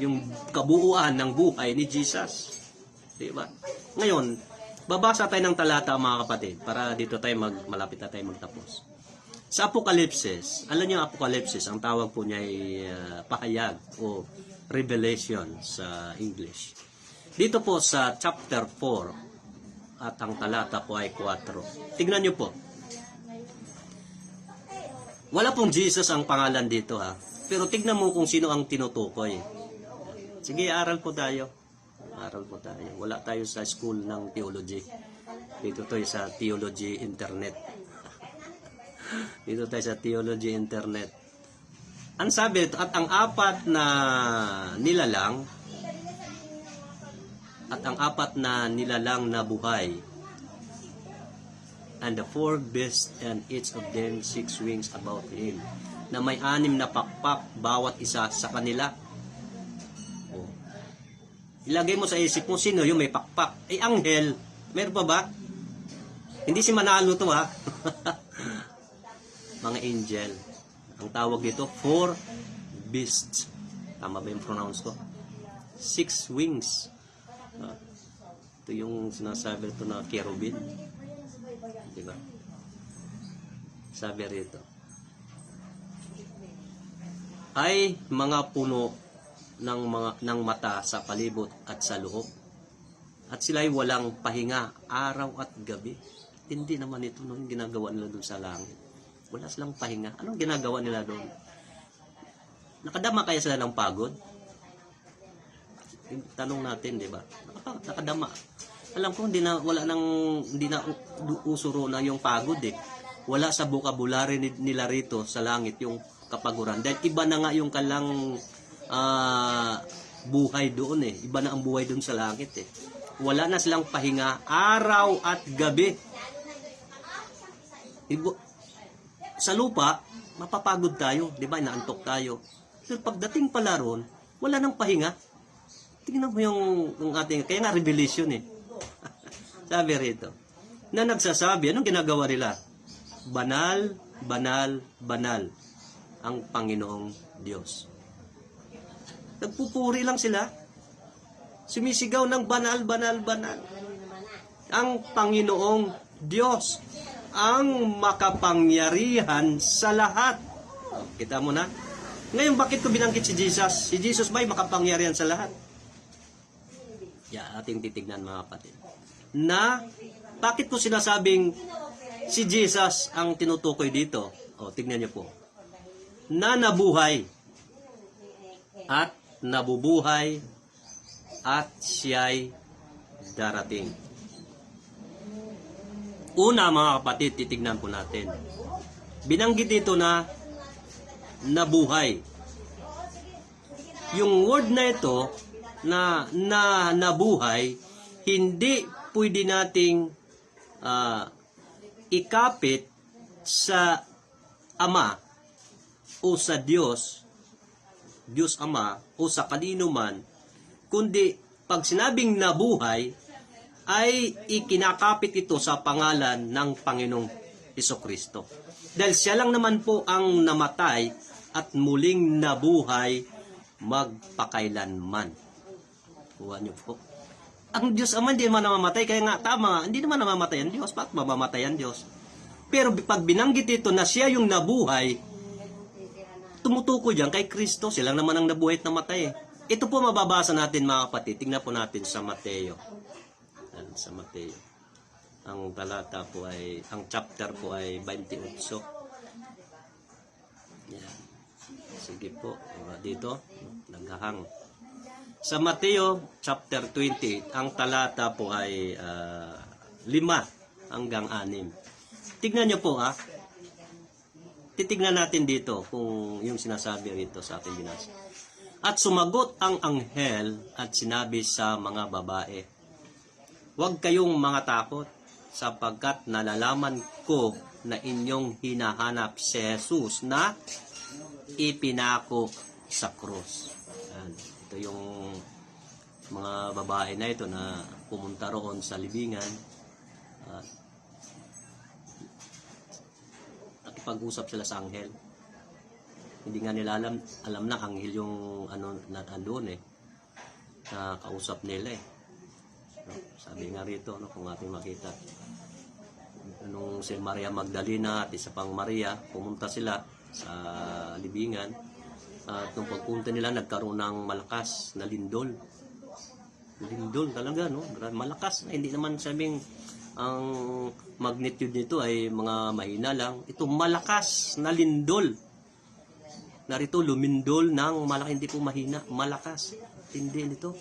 yung kabuuan ng buhay ni Jesus. Diba? Ngayon, babasa tayo ng talata mga kapatid, para dito tayo malapit na tayo magtapos. Sa Apokalipsis, alam niyo Apokalipsis, ang tawag po niya ay pahayag o revelation sa English. Dito po sa chapter 4 at ang talata po ay 4. Tignan niyo po. Wala pong Jesus ang pangalan dito ha. Pero tignan mo kung sino ang tinutukoy. Sige, aral po tayo. Wala tayo sa school ng theology. Dito tayo sa theology internet. Dito tayo sa theology internet. Ang sabi, at ang apat na nilalang na buhay, and the four beasts, and each of them 6 wings about him, na may 6 na pakpak bawat isa sa kanila. Oh. Ilagay mo sa isip mo, sino yung may pakpak? Ay, anghel. Meron pa ba? Hindi si Manalo to ha. Mga angel. Ang tawag dito, 4 beasts. Tama ba yung pronounce ko? 6 wings. Ito yung sinasabi ito na cherubim. Diba? Sabi rito, ay mga puno ng mata sa palibot at sa loob. At sila'y walang pahinga araw at gabi. Hindi naman ito nung ginagawa nila doon sa langit. Wala silang pahinga. Anong ginagawa nila doon? Nakadama kaya sila ng pagod? Tanong natin, di ba? Nakadama. Alam ko hindi na usuro na yung pagod eh. Wala sa vocabulary nila rito sa langit yung kapaguran. Dahil iba na nga yung kalang buhay doon eh. Iba na ang buhay doon sa langit eh. Wala na silang pahinga araw at gabi. Sa lupa, mapapagod tayo, di ba? Inaantok tayo. Pero pagdating pala ron, wala nang pahinga. Tingnan mo yung ating, kaya nga revelation eh. Sabi rito, na nagsasabi, anong ginagawa nila? Banal, banal, banal ang Panginoong Diyos. Nagpupuri lang sila. Sumisigaw ng banal, banal, banal. Ang Panginoong Diyos, ang makapangyarihan sa lahat. Kita mo na? Ngayon, bakit ko binanggit si Jesus? Si Jesus ba ay makapangyarihan sa lahat? Ating titignan mga kapatid. Na, bakit ko sinasabing si Jesus ang tinutukoy dito? Tignan niyo po. Na nabuhay at nabubuhay at siya'y darating. Una mga kapatid, titignan po natin. Binanggit dito na nabuhay. Yung word na ito na nabuhay, hindi pwede nating ikapit sa Ama o sa Diyos Ama o sa kanino man, kundi pag sinabing nabuhay ay ikinakapit ito sa pangalan ng Panginoong Hesukristo. Dahil siya lang naman po ang namatay at muling nabuhay magpakailanman. Kuha niyo po. Ang Diyos Ama hindi naman namamatay, kaya nga tama, hindi naman namamatay ang Diyos. Bakit mamamatay ang Diyos? Pero pag binanggit ito na siya yung nabuhay, tumutukoy diyan kay Kristo. Sila naman ang nabuhay at namatay. Ito po mababasa natin mga kapatid. Tingnan po natin sa Mateo. Sa Mateo. Ang talata po ay, ang chapter po ay 28. Yan. Sige po. Dito, naghahang. Sa Mateo chapter 28, ang talata po ay 5 hanggang 6. Tignan niyo po titignan natin dito kung yung sinasabi rito sa ating binasa. At sumagot ang anghel at sinabi sa mga babae, huwag kayong mga takot sapagkat nalalaman ko na inyong hinahanap si Jesus na ipinako sa krus. Ito yung mga babae na ito na pumunta roon sa libingan at nakipag-usap sila sa anghel. Hindi nga nila alam na anghel yung nandun na kausap nila Sabi nga rito, kung ating makita, nung si Maria Magdalena at isa pang Maria, pumunta sila sa libingan. At nung pagpunta nila, nagkaroon ng malakas na lindol. Lindol talaga, no? Malakas na, hindi naman sabing ang magnitude nito ay mga mahina lang. Ito, malakas na lindol. Narito, lumindol ng malaki, hindi po mahina, malakas. Hindi nito.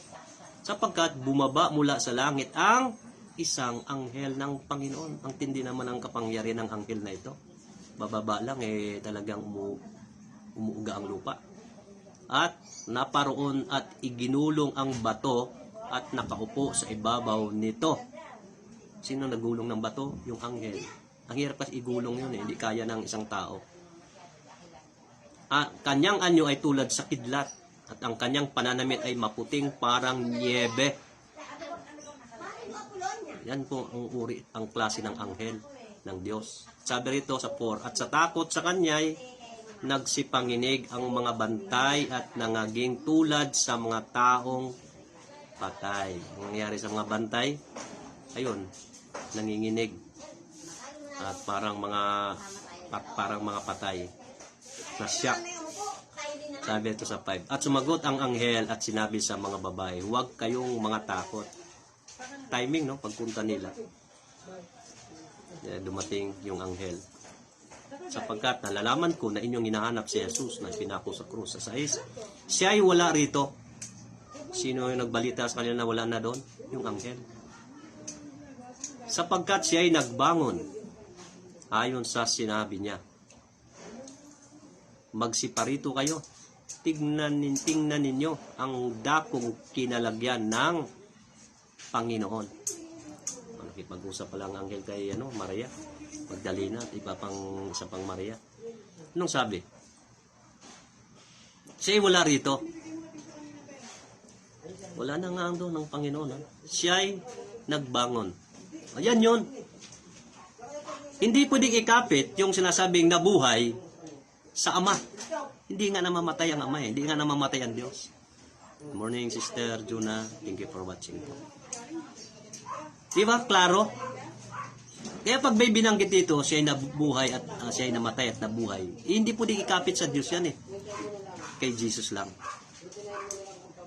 Sapagkat bumaba mula sa langit ang isang anghel ng Panginoon. Ang tindi naman ang kapangyarihan ng anghel na ito. Bababa lang, talagang umuuga ang lupa. At naparoon at iginulong ang bato at nakaupo sa ibabaw nito. Sino nagulong ng bato? Yung anghel. Ang hirap kasi igulong yun, hindi kaya ng isang tao. Kanyang anyo ay tulad sa kidlat at ang kanyang pananamit ay maputing parang niebe. Yan po ang uri, ang klase ng anghel ng Diyos. Sabi rito sa 4, at sa takot sa kanya'y nagsipanginig ang mga bantay at nangaging tulad sa mga taong patay. Ang nangyari sa mga bantay, ayun, nanginginig. At parang mga patay. Na-shock. Sabi ito sa 5. At sumagot ang anghel at sinabi sa mga babae, huwag kayong mga takot. Timing, no? Pagpunta nila. Dumating yung anghel. Sapagkat nalalaman ko na inyong hinahanap si Jesus na pinako sa krus. Sa 6, siya ay wala rito. Sino yung nagbalita sa kanila na wala na doon? Yung anghel. Sapagkat siya ay nagbangon ayon sa sinabi niya. Magsiparito kayo. Tingnan ninyo ang dakong kinalagyan ng Panginoon. Nakipag-usap pa lang ang anghel kay Maria Magdalena at isa pang Maria. Anong sabi? Siya ay wala rito. Wala na nga doon ng Panginoon. Siya ay nagbangon. Ayan yun. Hindi pwedeng ikapit yung sinasabing nabuhay sa Ama. Hindi nga namamatay ang Ama eh. Hindi nga namamatay ang Diyos. Good morning, Sister Juna. Thank you for watching. Di ba? Klaro? Kaya pag may binanggit dito, siya ay nabuhay at siya ay namatay at nabuhay. Hindi pwedeng ikapit sa Diyos yan eh. Kay Jesus lang.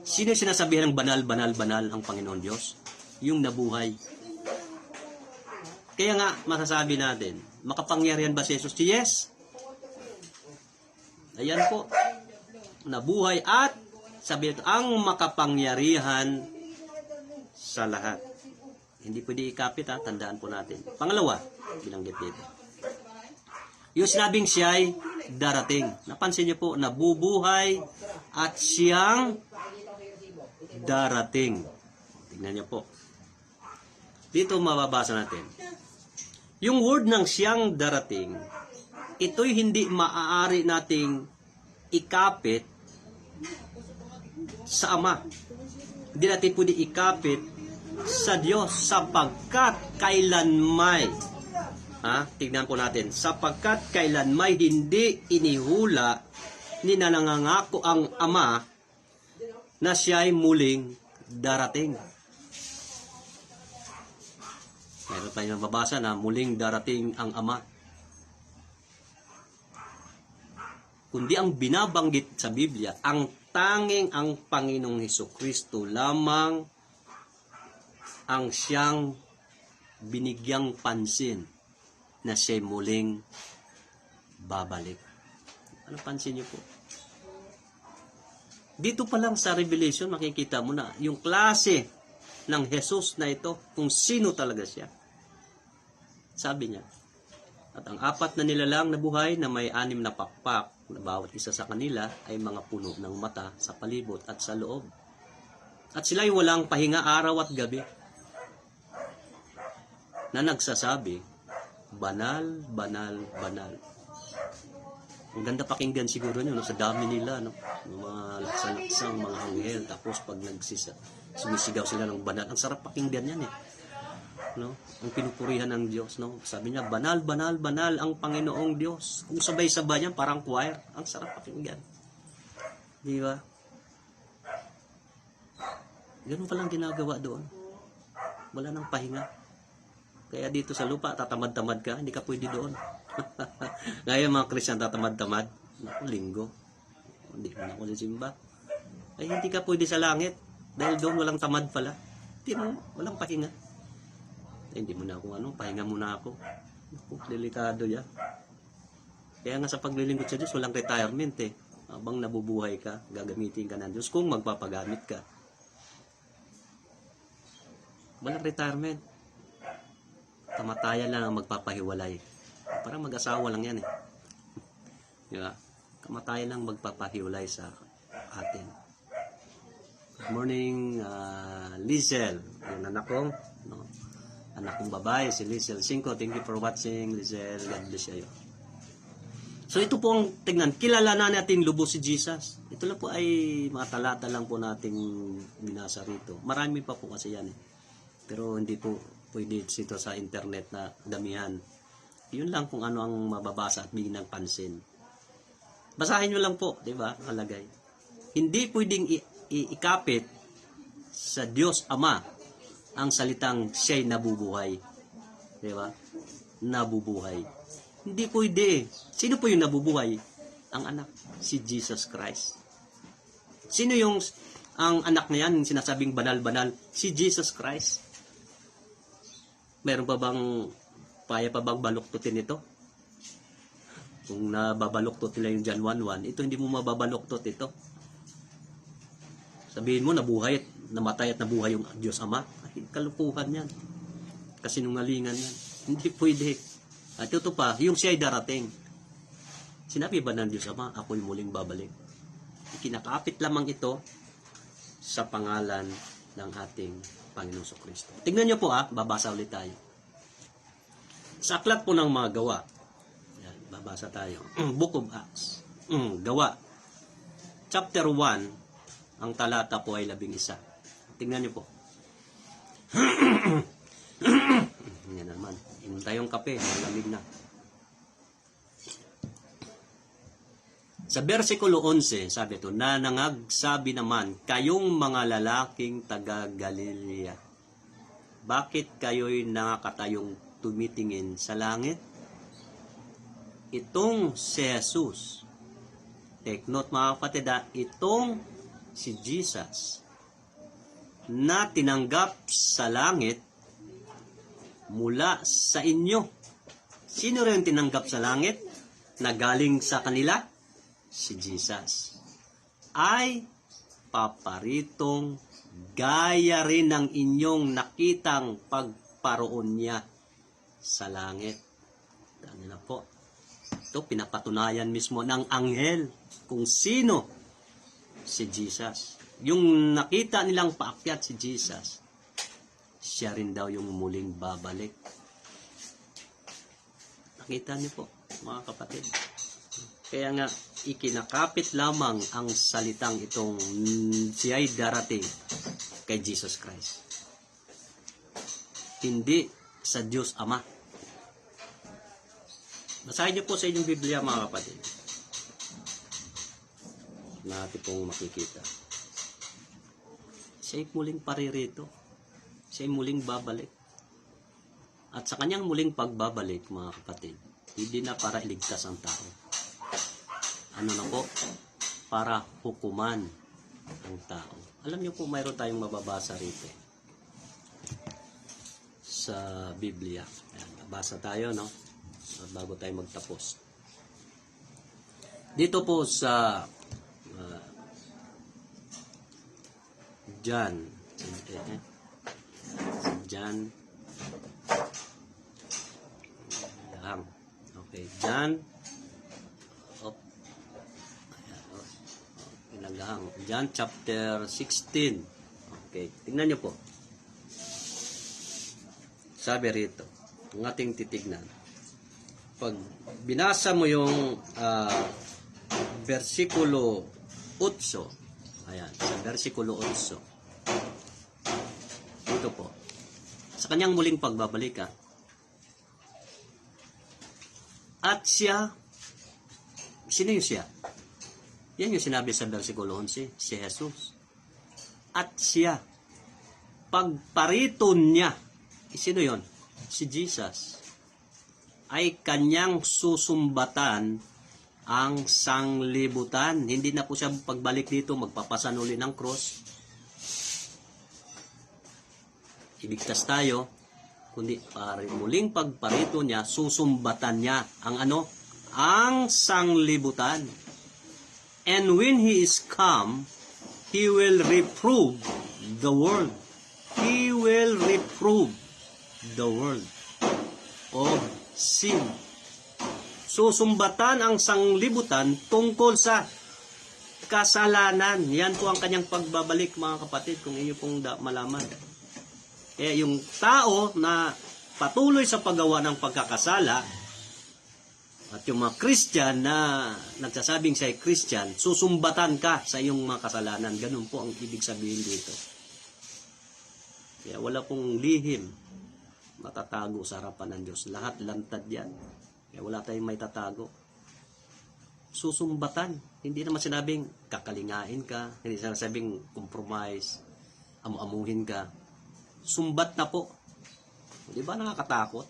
Sino yung sinasabihan ng banal ang Panginoon Diyos? Yung nabuhay. Kaya nga, masasabi natin, makapangyarihan ba si Jesus? Yes. Ayan po. Nabuhay at sabi ito, ang makapangyarihan sa lahat. Hindi pwede ikapit ha, tandaan po natin. Pangalawa, binanggit dito. Yung sinabing siya ay darating. Napansin niyo po, nabubuhay at siyang darating. Tingnan niyo po. Dito mababasa natin. Yung word ng siyang darating, ito'y hindi maaari nating ikapit sa Ama. Hindi natin pwede ikapit sa Diyos sapagkat kailanmay. Tignan po natin. Sapagkat kailanmay hindi inihula ni nanangako ang Ama na siya'y muling darating. Meron tayong nababasa na muling darating ang Ama. Kundi ang binabanggit sa Biblia, ang tanging ang Panginoong Hesukristo lamang ang siyang binigyang pansin na siya'y muling babalik. Ano pansin niyo po? Dito pa lang sa Revelation, makikita mo na yung klase ng Jesus na ito, kung sino talaga siya. Sabi niya, at ang 4 na nilalang na buhay na may 6 na pakpak, na bawat isa sa kanila ay mga puno ng mata sa palibot at sa loob. At sila'y walang pahinga araw at gabi, na nagsasabi, banal, banal, banal. Ang ganda pakinggan siguro nyo, sa dami nila, mga laksa-laksang mga anghel, tapos pag sumisigaw sila ng banal, ang sarap pakinggan yan eh. Ang pinupurihan ng Diyos. Sabi niya, banal, banal, banal ang Panginoong Diyos. Kung sabay-sabay yan, parang choir, ang sarap pakinggan. Di ba? Ganun palang ginagawa doon. Wala nang pahinga. Kaya dito sa lupa, tatamad-tamad ka, hindi ka pwede doon. Ngayon mga Christian, tatamad-tamad. Naku, linggo. Hindi mo na ako simba. Ay, hindi ka pwede sa langit. Dahil doon walang tamad pala. Hindi mo, walang pahinga. Ay, hindi mo na ako, pahinga muna ako. Naku, delikado yan. Kaya nga sa paglilingkod sa Diyos, walang retirement eh. Habang nabubuhay ka, gagamitin ka ng Diyos kung magpapagamit ka. Walang retirement. Kamatayan lang ang magpapahiwalay. Parang mag-asawa lang yan eh. Diba? Kamatayan lang magpapahiwalay sa atin. Good morning, Lizel. Yung anak kong babae, si Lizel 5. Thank you for watching, Lizel. God bless you. So ito po ang tingnan. Kilala na natin lubos si Jesus. Ito lang po ay mga talata lang po nating binasa rito. Marami pa po kasi yan eh. Pero hindi po pwede dito sa internet na damihan. Yun lang kung ano ang mababasa at bigyan ng pansin. Basahin nyo lang po, di ba? Kalagay. Hindi pwedeng ikapit sa Diyos Ama ang salitang siya'y nabubuhay. Di ba? Nabubuhay. Hindi pwede. Sino po yung nabubuhay? Ang anak, si Jesus Christ. Sino yung ang anak na yan, sinasabing banal-banal? Si Jesus Christ. Meron pa bang, paya pa bang baluktutin ito? Kung nababaluktot nila yung John 1:1, ito hindi mo mababaluktot ito. Sabihin mo, nabuhay at namatay at nabuhay yung Diyos Ama. Ay, kalukuhan yan. Kasinungalingan yan. Hindi pwede. At ito pa, yung siya'y darating. Sinabi ba ng Diyos Ama, ako'y muling babalik? Ikinakapit lamang ito sa pangalan ng ating Panginoong Kristo. Tingnan niyo po babasa ulit tayo. Sa aklat po ng mga gawa, yan, babasa tayo. Book of Acts. Gawa. Chapter 1, ang talata po ay 11. Tingnan niyo po. Yan naman. Inom tayong kape, malamig na. Sa versikulo 11, sabi ito, na nangagsabi naman, kayong mga lalaking taga Galilea, bakit kayo'y nakakatayong tumitingin sa langit? Itong si Jesus, take note mga kapatid, itong si Jesus, na tinanggap sa langit mula sa inyo. Sino rin tinanggap sa langit na galing sa kanila? Si Jesus ay paparitong gaya rin ng inyong nakitang pagparoon niya sa langit. Dami na po. Ito pinapatunayan mismo ng anghel kung sino si Jesus. Yung nakita nilang paakyat si Jesus, siya rin daw yung muling babalik. Nakita niyo po, mga kapatid. Kaya nga, ikinakapit lamang ang salitang itong siya'y darating kay Jesus Christ. Hindi sa Diyos Ama. Basahin niyo po sa inyong Biblia, mga kapatid. Natin pong makikita. Siya'y muling paririto. Siya'y muling babalik. At sa kanyang muling pagbabalik, mga kapatid, hindi na para iligtas ang tao. Ano na po? Para hukuman ang tao. Alam niyo po, mayroon tayong mababasa rito sa Biblia. Ayan, babasa tayo, no? Bago tayo magtapos. Dito po sa John. John. Okay, John. John chapter 16. Okay, tingnan niyo po. Sabi rito, ang ating titignan. Pag binasa mo yung versikulo 8, ayan, sa versikulo 8. Dito po. Sa kanyang muling pagbabalik, at siya, sino yung siya? Yan yung sinabi sa versikulo 11, si Jesus. At siya, pagpariton niya, sino yon? Si Jesus, ay kanyang susumbatan ang sanglibutan. Hindi na po siya pagbalik dito, magpapasan uli ng cross. Iligtas tayo, kundi muling pagparito niya, susumbatan niya ang ano? Ang sanglibutan. And when He is come, He will reprove the world. He will reprove the world of sin. Susumbatan ang sanglibutan tungkol sa kasalanan. Yan po ang kanyang pagbabalik, mga kapatid, kung inyo pong malaman. Kaya yung tao na patuloy sa paggawa ng pagkakasala, at yung mga Christian na nagsasabing siya'y Christian, susumbatan ka sa iyong mga kasalanan. Ganun po ang ibig sabihin dito. Kaya wala pong lihim matatago sa harapan ng Diyos. Lahat lantad yan. Kaya wala tayong may tatago. Susumbatan. Hindi naman sinabing kakalingain ka. Hindi sinasabing compromise. amu-amuhin ka. Sumbat na po. Di ba nakakatakot?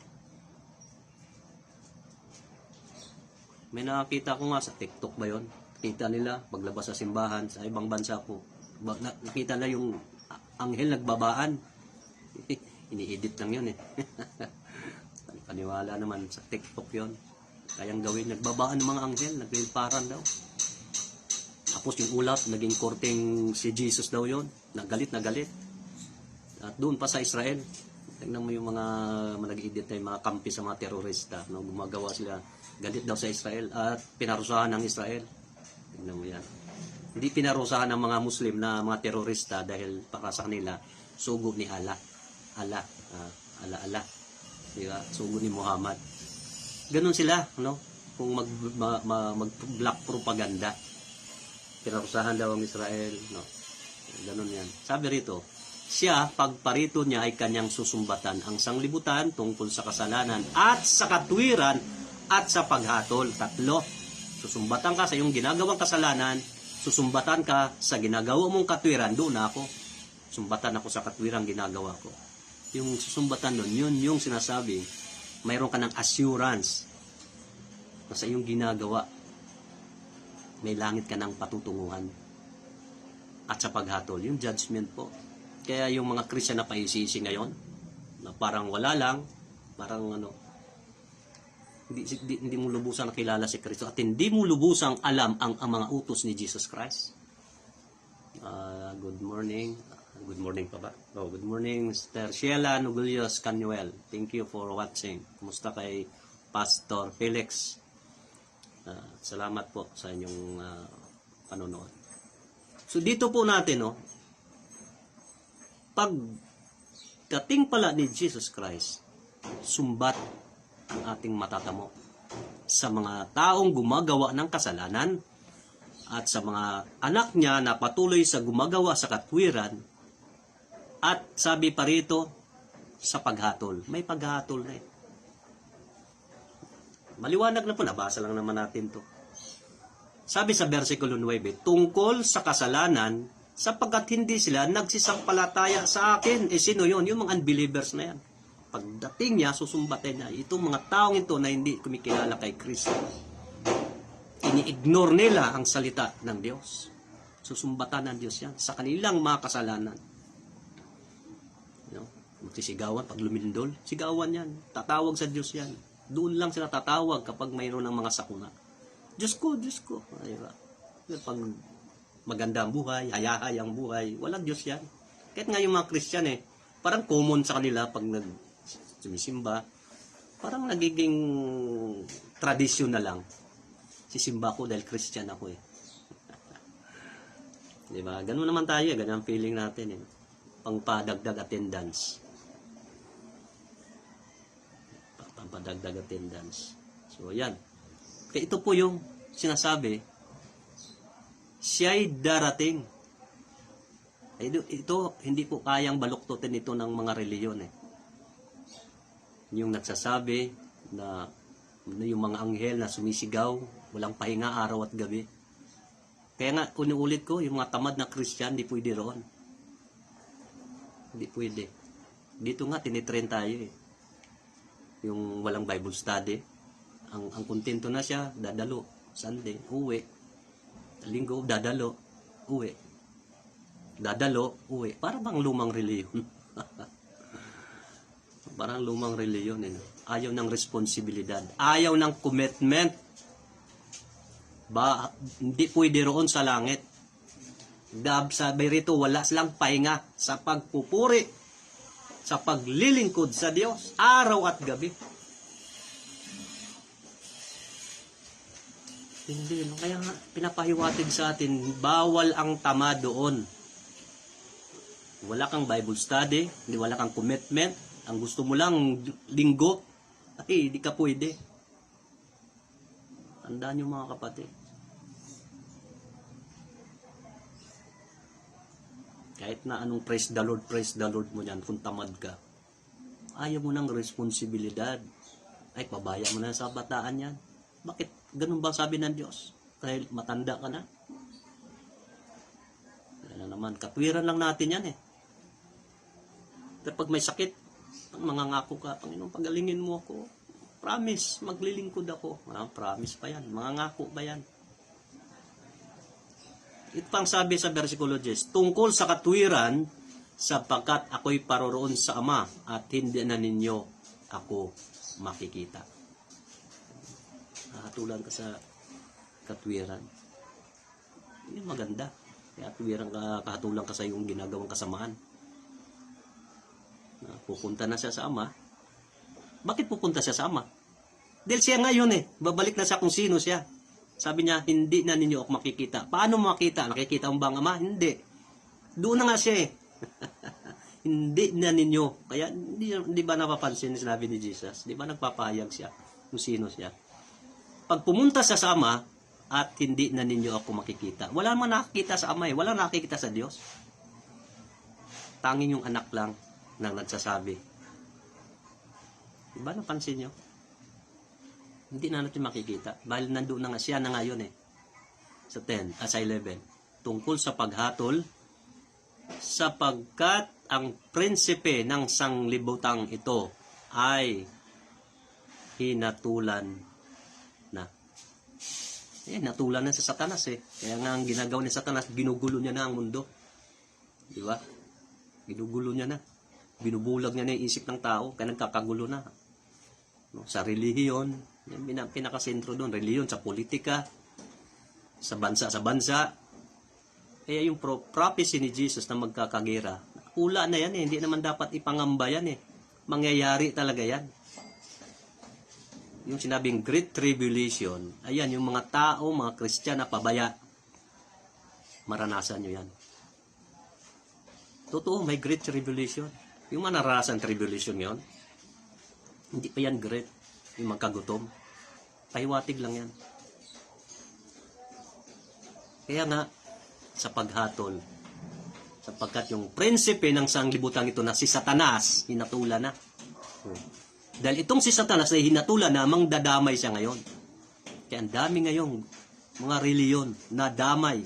May nakakita ko nga sa TikTok ba yon? Kita nila paglabas sa simbahan sa ibang bansa po. Nakita na yung anghel nagbabaan. Ini-edit lang yun eh. Paniwala naman sa TikTok yon. Kayang gawin, nagbabaan ng mga anghel, nagliliparan daw. Tapos yung ulap, naging korteng si Jesus daw yon. Nagalit na galit. At doon pa sa Israel. Tingnan mo yung mga nag-edit na yung mga kampi sa mga terorista. No? Gumagawa sila, galit daw sa Israel at pinarusahan ng Israel. Tingnan mo yan. Hindi pinarusahan ng mga Muslim na mga terorista dahil para sa kanila, sugo ni Allah. Allah. Diba? Sugo ni Muhammad. Ganun sila, no? Kung mag-black propaganda. Pinarusahan daw ang Israel, no? Ganun yan. Sabi rito, siya, pagparito niya ay kanyang susumbatan ang sanglibutan tungkol sa kasalanan at sa katwiran at sa paghatol. Tatlo. Susumbatan ka sa iyong ginagawang kasalanan, susumbatan ka sa ginagawa mong katwiran, doon ako. Sumbatan ako sa katwiran ginagawa ko. Yung susumbatan doon, yun yung sinasabi, mayroon ka ng assurance na sa iyong ginagawa, may langit ka ng patutunguhan. At sa paghatol, yung judgment po. Kaya yung mga Christian na paisisi ngayon, na parang wala lang, parang hindi mo lubusang nakilala si Kristo at hindi mo lubusang alam ang mga utos ni Jesus Christ. Good morning. Good morning pa ba? Oh, good morning, Mr. Sheila Nugullos Canuel. Thank you for watching. Kumusta kay Pastor Felix? Salamat po sa inyong panonood. So dito po natin, pagdating pala ni Jesus Christ, sumbat ang ating matatamo sa mga taong gumagawa ng kasalanan at sa mga anak niya na patuloy sa gumagawa sa katwiran at sabi pa rito sa paghatol. May paghatol na eh. Maliwanag na po, nabasa lang naman natin to. Sabi sa versikulo 9, tungkol sa kasalanan sapagkat hindi sila nagsisampalataya sa akin. Sino yun? Yung mga unbelievers na yan. Pagdating niya, susumbatin niya. Itong mga taong ito na hindi kumikilala kay Kristo. Ini-ignore nila ang salita ng Diyos. Susumbatan ng Diyos yan sa kanilang mga kasalanan. Magsisigawan pag lumindol. Sigawan yan. Tatawag sa Diyos yan. Doon lang sila tatawag kapag mayroon ng mga sakuna. Diyos ko, Diyos ko. Ayun. Pag maganda ang buhay, hayahay ang buhay, walang Diyos yan. Kahit nga yung mga Christian parang common sa kanila pag sumisimba, parang nagiging tradisyon na lang. Sisimba ko dahil Christian ako Diba? Ganun naman tayo, ganun ang feeling natin Pangpadagdag attendance. Pangpadagdag attendance. So, yan. Kaya ito po yung sinasabi, siya'y darating. Ito, hindi po kayang baluktutin ito ng mga reliyon Yung nagsasabi na yung mga anghel na sumisigaw, walang pahinga araw at gabi. Kaya nga, ulit ko, yung mga tamad na Christian, hindi pwede roon. Hindi pwede. Dito nga, tinitrain tayo Yung walang Bible study. Ang kontento na siya, dadalo. Sunday, uwi. Linggo, dadalo, uwi. Dadalo, uwi. Para bang lumang reliyon? Parang lumang reliyon. Ayaw ng responsibilidad. Ayaw ng commitment. Hindi pwede roon sa langit. Sabi rito, wala silang pahinga sa pagpupuri, sa paglilingkod sa Diyos, araw at gabi. Hindi, kaya nga pinapahiwatig sa atin, bawal ang tama doon. Wala kang Bible study, wala kang commitment, ang gusto mo lang linggo, hindi ka pwede. Tandaan niyo mga kapatid. Kahit na anong praise the Lord mo yan, kung tamad ka, ayaw mo ng responsibilidad. Ay, pabaya mo na sa bataan yan. Bakit? Ganun ba sabi ng Diyos? Dahil matanda ka na? Kaya naman, katwiran lang natin yan Kapag may sakit, mangangako ka, Panginoon, pagalingin mo ako. Promise, maglilingkod ako. Promise pa yan. Mangangako ba yan? Ito pang sabi sa versikulo 10, tungkol sa katwiran, sapagkat ako'y paroroon sa Ama at hindi na ninyo ako makikita. Hatulan ka sa katwiran. Yun maganda. Kaya katwiran ka, kahatulan ka sa iyong ginagawang kasamaan. Pupunta na siya sa Ama. Bakit pupunta siya sa Ama? Dahil siya ngayon babalik na siya kung sino siya. Sabi niya, hindi na ninyo ako makikita. Paano makita? Nakikita mo ba ang Ama? Hindi. Doon na nga siya Hindi na ninyo. Kaya, hindi ba napapansin yung sinabi ni Jesus? Di ba nagpapahayag siya kung sino siya? Pag pumunta siya sa Ama, at hindi na ninyo ako makikita. Wala naman nakikita sa Ama Wala nakikita sa Diyos. Tanging yung anak lang nang nagsasabi. Di ba napansin nyo? Hindi na natin makikita. Dahil nandoon na nga siya na ngayon Sa 11. Tungkol sa paghatol, sapagkat ang prinsipe ng sanglibutang ito ay hinatulan na. Natulan na sa Satanas Kaya nga ang ginagawa ni Satanas, ginugulo niya na ang mundo. Di ba? Ginugulo niya na. Binubulag niya na yung isip ng tao, kaya nagkakagulo na. Sa relihiyon, yung pinakasentro doon, relihiyon, sa politika, sa bansa. Kaya yung prophecy ni Jesus na magkakagera, ula na yan hindi naman dapat ipangamba yan Mangyayari talaga yan. Yung sinabing Great Tribulation, ayan, yung mga tao, mga Kristyan na pabaya, maranasan nyo yan. Totoo, may Great Tribulation. Yung manarasan tribulation yon, hindi pa yan great. Yung magkagutom, pahiwatig lang yan. Kaya nga, sa paghatol, sapagkat yung prinsipe ng sanglibutan ito na si Satanas, hinatulan na. Dahil itong si Satanas ay hinatulan na, mangdadamay siya ngayon. Kaya ang dami ngayong mga reliyon na damay.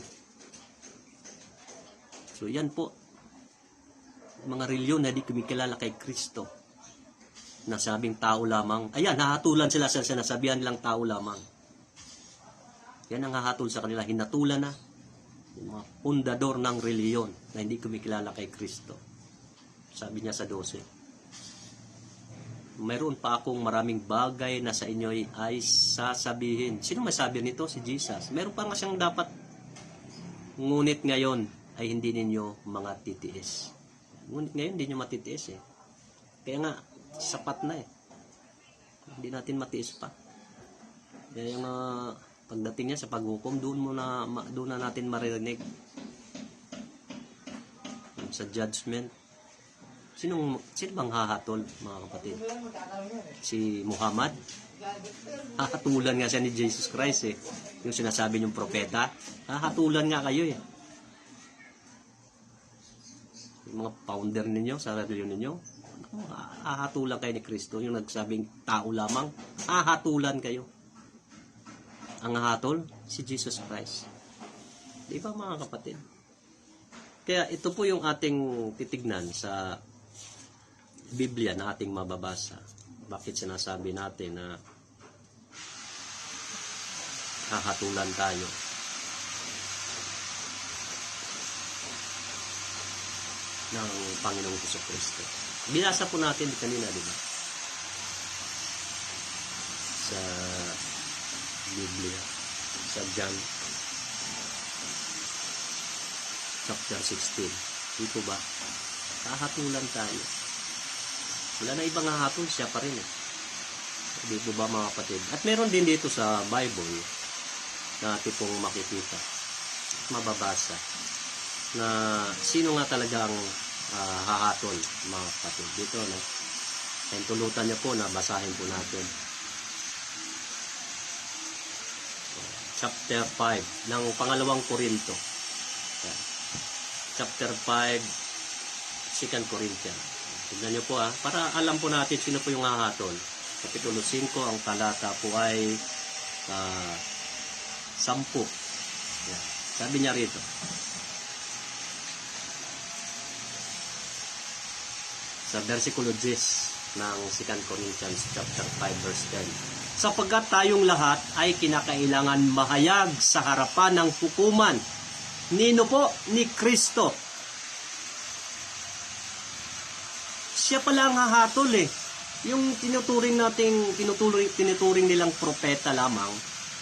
So yan po, mga reliyon na di kumikilala kay Kristo. Nasabing tao lamang. Ayan, hahatulan sila sa sinasabihan nilang tao lamang. Yan ang hahatol sa kanila. Hinatulan na yung mga pundador ng reliyon na hindi kumikilala kay Kristo. Sabi niya sa 12. Mayroon pa akong maraming bagay na sa inyo ay sasabihin. Sino may sabi nito? Si Jesus. Mayroon pa nga siyang dapat. Ngunit ngayon ay hindi ninyo mga titiis. Ngunit ngayon hindi nyo matitiis Kaya nga, sapat na Hindi natin matiis pa. Kaya yung pagdating niya sa paghukom, doon na natin maririnig. Sa judgment. Sino bang hahatol, mga kapatid? Si Muhammad? Hahatulan nga siya ni Jesus Christ Yung sinasabi niyong propeta, hahatulan nga kayo Yung mga founder ninyo, sa reliyon ninyo, hahatulan kayo ni Kristo. Yung nagsabing tao lamang, hahatulan kayo. Ang hatol, si Jesus Christ. Di ba mga kapatid? Kaya ito po yung ating titignan sa Biblia na ating mababasa. Bakit sinasabi natin na hahatulan tayo? Ng Panginoong Jesucristo. Binasa po natin kanina, di ba? Sa Biblia, sa John chapter 16. Dito ba? Hahatulan tayo. Wala na ibang hahatol, siya pa rin Dito ba mga kapatid? At meron din dito sa Bible na ating pong makikita, mababasa, na sino nga talagang hahatol, mga kapatid. Dito, ang tulutan niya po na basahin po natin. Chapter 5 ng pangalawang Korinto. Chapter 5, 2 Corinthians. Tignan niyo po para alam po natin sino po yung hahatol. Kapitulo 5, ang talata po ay 10. Yan. Sabi niya rito, sa versikulo 10 ng 2 Corinthians chapter 5 verse 10. Sapagkat tayong lahat ay kinakailangan mahayag sa harapan ng hukuman. Nino po? Ni Kristo. Siya pala ang hahatol eh. Yung tinuturing nilang propeta lamang,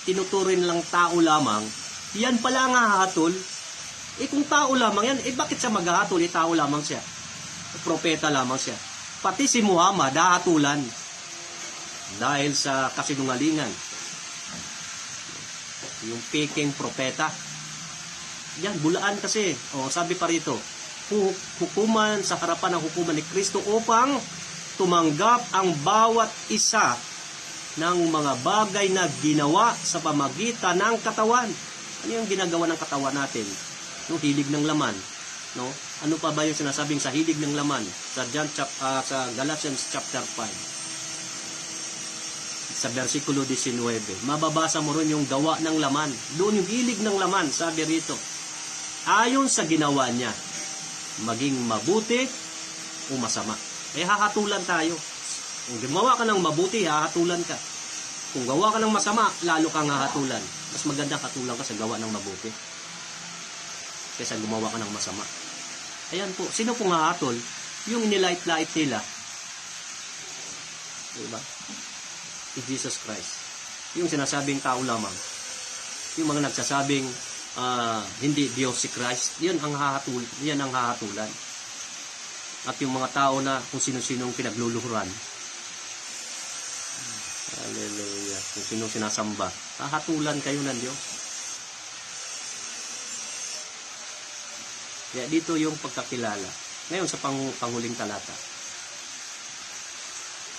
tinuturing nilang tao lamang, yan pala ang hahatol. Kung tao lamang yan, bakit siya maghahatol? Tao lamang siya. Propeta lamang siya. Pati si Muhammad hahatulan dahil sa kasinungalingan. Yung peking propeta. Yan, bulaan kasi. Sabi pa rito, hukuman sa harapan ng hukuman ni Kristo upang tumanggap ang bawat isa ng mga bagay na ginawa sa pamagitan ng katawan. Ano yung ginagawa ng katawan natin? Hilig ng laman. Ano pa ba yung sinasabing sa hilig ng laman? Sa Galatians chapter 5. Sa versikulo 19. Mababasa mo rin yung gawa ng laman. Doon yung hilig ng laman, sabi rito. Ayon sa ginawa niya, maging mabuti o masama. Hahatulan tayo. Kung gumawa ka ng mabuti, hahatulan ka. Kung gawa ka ng masama, lalo kang hahatulan. Mas maganda hatulan ka sa gawa ng mabuti kaysa gumawa ka ng masama. Ayan po. Sino pong hahatol? Yung nilait-lait nila. Diba? Si Jesus Christ. Yung sinasabing tao lamang. Yung mga nagsasabing hindi Diyos si Christ. Yan ang hahatulan. At yung mga tao na kung sino-sinong pinagluluhuran. Hallelujah. Kung sino sinasamba. Hahatulan kayo ng Diyos. Kaya dito yung pagkakilala. Ngayon sa panghuling talata.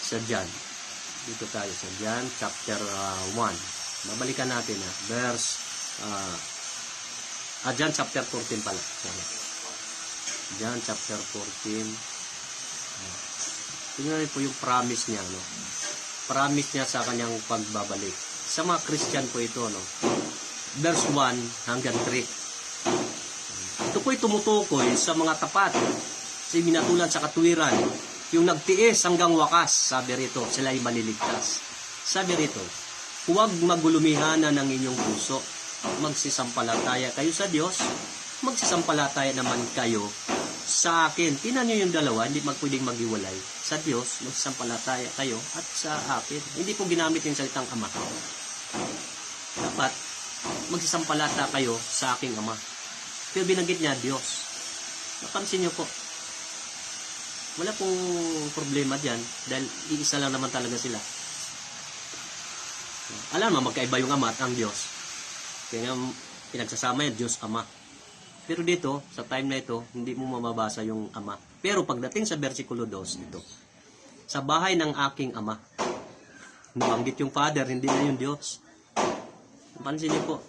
Sa John. Dito tayo sa John chapter 1. Babalikan natin verse John chapter 14 pala. Sorry. John chapter 14. Tingnan niyo po yung promise niya, Promise niya sa kanyang pagbabalik. Sa mga Christian po ito, Verse 1 hanggang 3. Ito po'y tumutukoy sa mga tapat, sa binatulan sa katuwiran, yung nagtiis hanggang wakas, sabi rito, sila ay maliligtas. Sabi rito, huwag magulumihanan ng inyong puso, magsisampalataya kayo sa Diyos, magsisampalataya naman kayo sa akin. Tingnan nyo yung dalawa, hindi pwedeng maghiwalay. Sa Diyos, magsisampalataya kayo at sa akin. Hindi po ginamit yung salitang Ama. Dapat, magsisampalata kayo sa aking Ama. Pero binanggit niya, Diyos. Napansin niyo po, wala pong problema dyan dahil iisa lang naman talaga sila. Alam mo, magkaiba yung Ama at ang Diyos. Kaya pinagsasama yan, Diyos Ama. Pero dito, sa time na ito, hindi mo mababasa yung Ama. Pero pagdating sa versikulo 2, ito, sa bahay ng aking Ama, nabanggit yung Father, hindi na yung Diyos. Napansin niyo po,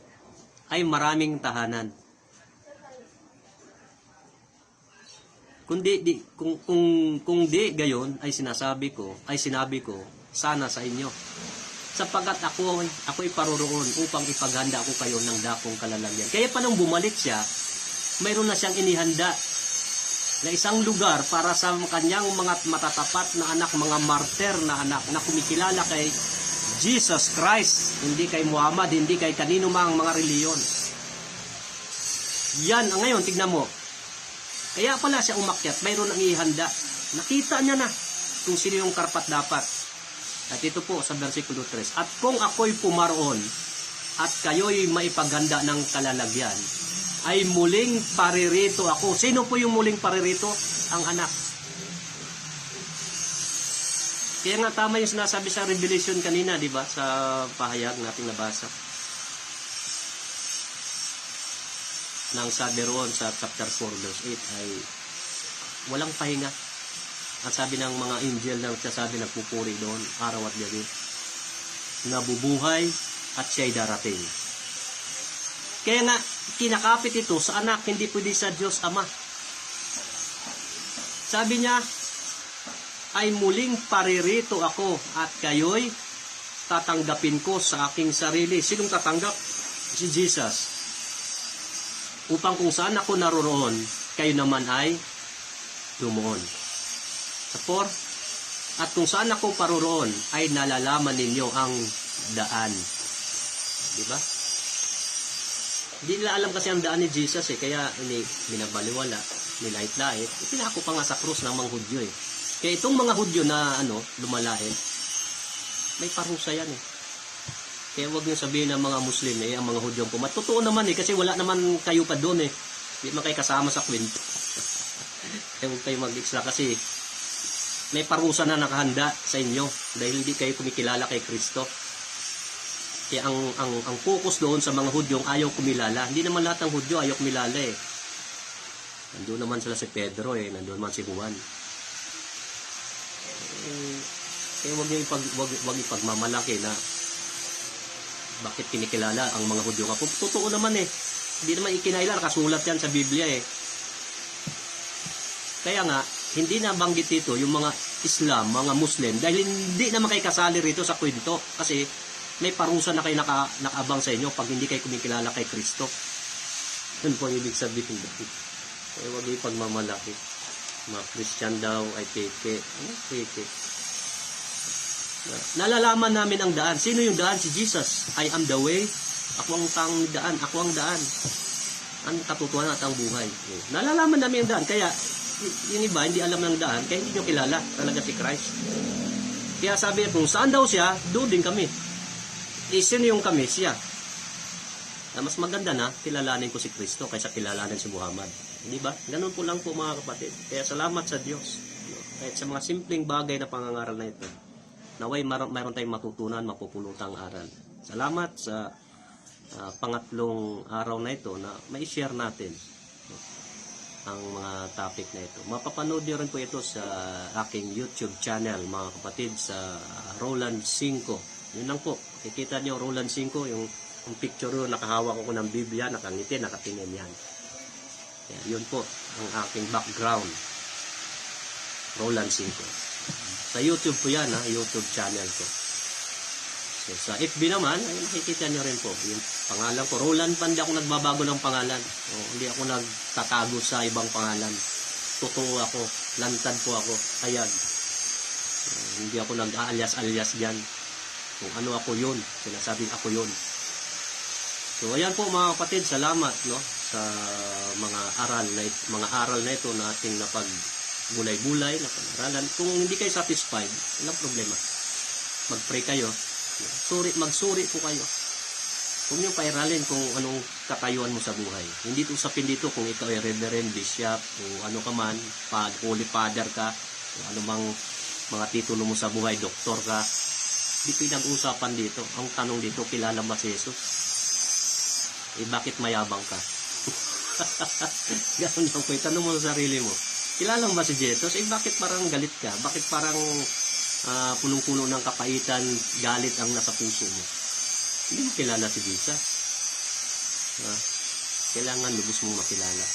ay maraming tahanan. Kung di gayon ay sinabi ko sana sa inyo, sapagkat ako'y paroroon upang ipaghanda ko kayo ng dakong kalalagyan. Kaya pa nung bumalik siya, mayroon na siyang inihanda na isang lugar para sa kanyang mga matatapat na anak, mga martyr na anak na kumikilala kay Jesus Christ, hindi kay Muhammad, hindi kay kanino mang mga reliyon. Yan, ngayon tignan mo. Kaya pala siya umakyat, mayroon ang ihanda. Nakita niya na kung sino yung karapat dapat. At ito po sa versikulo 3. At kung ako'y pumaroon at kayo'y maipaghanda ng kalalagyan, ay muling paririto ako. Sino po yung muling paririto? Ang anak. Kaya nga tama yung sinasabi sa Revelation kanina, di ba? Sa pahayag nating nabasa. Nang sabi roon sa chapter 4 verse 8 ay walang pahinga. At sabi ng mga angel na nagsasabi, nagpupuri doon araw at gabi, nabubuhay at siya'y darating. Kaya nga kinakapit ito sa anak, hindi pwede sa Diyos Ama. Sabi niya ay muling paririto ako at kayo'y tatanggapin ko sa aking sarili. Sinong tatanggap? Si Jesus. Upang kung saan ako naroroon, kayo naman ay lumuon. Sa 4, at kung saan ako paroroon ay nalalaman ninyo ang daan. Di ba? Hindi nila alam kasi ang daan ni Jesus kaya binabaliwala, nilait-lait. Pinako pa nga sa krus ng mga Hudyo Kaya itong mga Hudyo na lumalait, may parusa yan Kaya huwag niyo sabihin ng mga Muslim ang mga Hudyo ang pumat. Totoo naman kasi wala naman kayo pa doon Hindi man kayo kasama sa kwento. Kaya huwag kayo mag-extra kasi may parusa na nakahanda sa inyo dahil hindi kayo kumikilala kay Kristo. Kaya ang focus doon sa mga Hudyong ayaw kumilala. Hindi naman lahat ng Hudyo ayaw kumilala Nandoon naman sila si Pedro nandoon naman si Juan. Kaya huwag niyo ipagmamalaki na bakit kinikilala ang mga Hudyo. Totoo naman Hindi naman ikinailan, nakasulat yan sa Biblia Kaya nga, hindi na banggit dito yung mga Islam, mga Muslim, dahil hindi naman kayo kasali rito sa kwento. Kasi may parusa na kayo nakaabang sa inyo pag hindi kayo kumikilala kay Kristo. Yun po ibig sabihin. Kaya huwag ipagmamalaki. Mga Christian daw ay peke. Ano peke? Nalalaman namin ang daan. Sino yung daan? Si Jesus. I am the way. Ako ang tanging daan. Ako ang daan. Ang katotohanan at ang buhay. Nalalaman namin ang daan. Kaya yung iba hindi alam ng daan kaya hindi nyo kilala talaga si Christ. Kaya sabi kung saan daw siya, doon din kami. Sino yung kami? Siya. Mas maganda na kilalanin ko si Kristo kaysa kilalanin si Muhammad. Di ba? Ganun po lang po mga kapatid. Kaya salamat sa Diyos. Kahit sa mga simpleng bagay na pangangaral na ito, naway mayroon tayong matutunan, mapupulutang aral. Salamat sa pangatlong araw na ito na mai-share natin ang mga topic na ito. Mapapanood nyo rin po ito sa aking YouTube channel, mga kapatid, sa Roland 5. Yun lang po. Kikita nyo, Roland 5, yung picture yun, nakahawak ako ng Biblia, nakangiti, nakatingin yan. Kaya, yun po, ang aking background. Roland 5. Sa YouTube po yan, YouTube channel ko. So, sa FB naman, ay nakikita nyo rin po. Yung pangalan ko, Roland pa, hindi ako nagbabago ng pangalan. Hindi ako nagtatago sa ibang pangalan. Totoo ako, lantad po ako, hayag. Hindi ako nag-alias-alias dyan. Kung ano ako yun, sinasabing ako yun. So, ayan po mga kapatid, salamat sa mga aral na ito na ating napag-bulay-bulay, napag-aralan. Kung hindi kayo satisfied, walang problema. Mag-pray kayo. Magsuri po kayo. Huwag niyong pairalin kung anong kakayuan mo sa buhay. Hindi ito usapin dito kung ikaw ay reverend, bishop, o ano ka man, holy father ka, o anumang mga titulo mo sa buhay, doktor ka. Hindi pinag-usapan dito. Ang tanong dito, kilala ba si Jesus? Bakit mayabang ka? Ganun lang po. Tanong mo sa sarili mo. Kilala mo ba si Jesus? Bakit parang galit ka? Bakit parang punong-puno ng kapaitan, galit ang nasa puso mo? Hindi mo kilala si Jesus. Kailangan lubos mong makilala.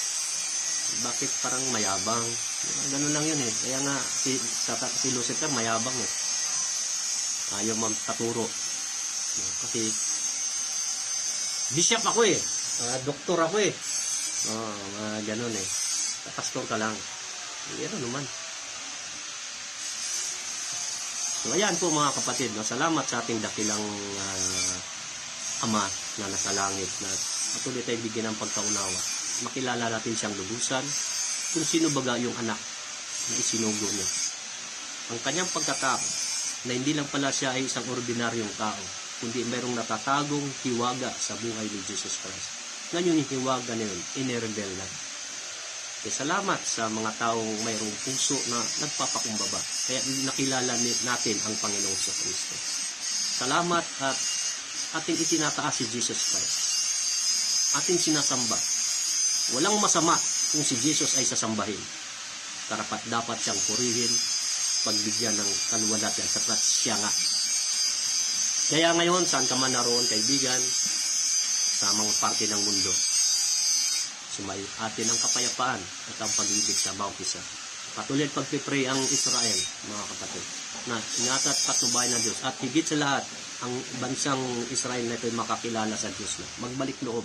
Bakit parang mayabang? Ganun lang yun Kaya nga, si Lucifer mayabang Ayaw magpaturo. Kasi, bishop ako doktor ako ganun pastor ka lang. Ano naman. So, ayan po mga kapatid, salamat sa ating dakilang Ama na nasa langit na patuloy tayong bigyan ng pagkaunawa. Makilala natin siyang lubusan kung sino baga yung anak na isinugo niya. Ang kanyang pagkatao na hindi lang pala siya ay isang ordinaryong tao, kundi mayroong natatagong hiwaga sa buhay ni Jesus Christ. Ngayon yung hiwaga na yun, inirebel na. Kaya salamat sa mga taong mayroong puso na nagpapakumbaba. Kaya nakilala natin ang Panginoong Kristo. Salamat at ating itinataas si Jesus Christ. Ating sinasamba. Walang masama kung si Jesus ay sasambahin. Karapat dapat siyang purihin, pagbigyan ng kaluwalhatian sapagkat siya nga. Kaya ngayon, saan ka man naroon, kaibigan, sa mga parte ng mundo, sumay atin ang kapayapaan at ang pag-ibig sa bawat isa. Patuloy at pagpipray ang Israel, mga kapatid, na ingatan at patnubayan ng Diyos. At higit sa lahat, ang bansang Israel na ito ay makakilala sa Diyos na magbalik loob.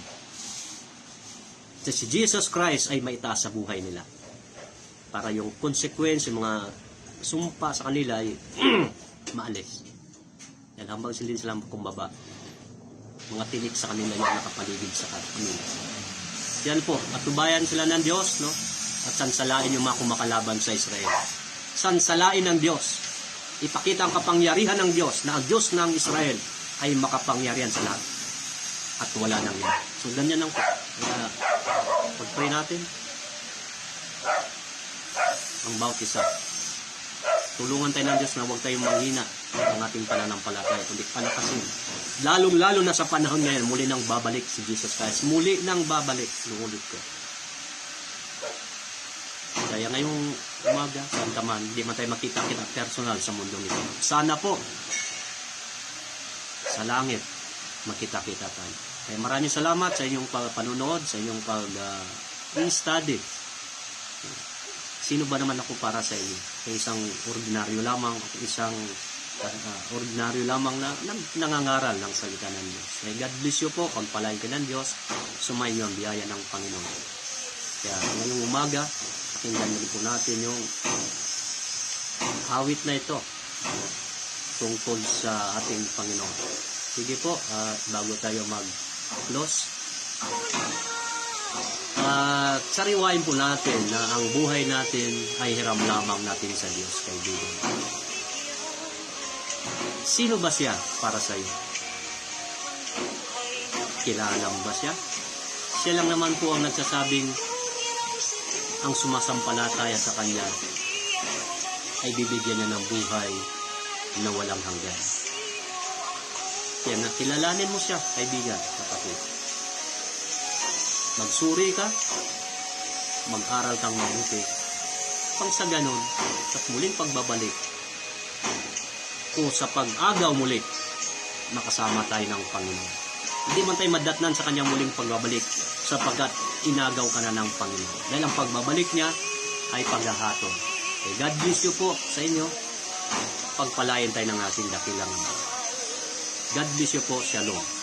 Kasi si Jesus Christ ay maitaas sa buhay nila. Para yung consequence, yung mga sumpa sa kanila ay maalis. Yan, habang sila kumbaba, mga tinik sa kanila yung nakapaligid sa kanila. Yan po, patubayan sila ng Diyos, no? At sansalain yung mga kumakalaban sa Israel. Sansalain ng Diyos. Ipakita ang kapangyarihan ng Diyos na ang Diyos ng Israel ay makapangyarihan sa lahat. At wala nang yan. So, ganyan lang po. Kaya, pag-pray natin. Ang bawat isa. Tulungan tayo ng Diyos na huwag tayong manghina ang ating pananampalataya, kundi palakasin. Lalong-lalo na sa panahon ngayon, muli nang babalik si Jesus Christ. Muli nang babalik. Nuulit ko. Kaya ngayong umaga, saan ka man, hindi man tayo makita-kita personal sa mundong ito. Sana po, sa langit, makita-kita tayo. Kaya maraming salamat sa inyong panunood, sa inyong pag-study. Sino ba naman ako para sa inyo? Kaya isang ordinaryo lamang, isang ordinaryo lamang na nangangaral ng salita ng Diyos. Kaya God bless you po, pagpalain ka ng Diyos, sumayin ang biyaya ng Panginoon. Kaya ngayong umaga, pakinggan po natin yung awit na ito tungkol sa ating Panginoon. Sige po, bago tayo mag-close, sariwain po natin na ang buhay natin ay hiram lamang natin sa Diyos, kaibigan. Sino ba siya para sa iyo? Kilala mo ba siya? Siya lang naman po ang nagsasabing ang sumasampalataya sa Kanya ay bibigyan niya ng buhay na walang hanggan. Kaya nakilalanin mo siya, kaibigan, kapatid. Magsuri ka, mag-aral kang mabuti, pang sa ganun, at muling pagbabalik, kung sa pag-agaw muli, makasama tayo ng Panginoon. Hindi man tayo madatnan sa Kanyang muling pagbabalik, sapagkat inagaw ka na ng Panginoon. Dahil ang pagbabalik niya ay paghahatol. Okay, God bless you po sa inyo. Pagpalain tayo ng ating dakilang. God bless you po. Shalom.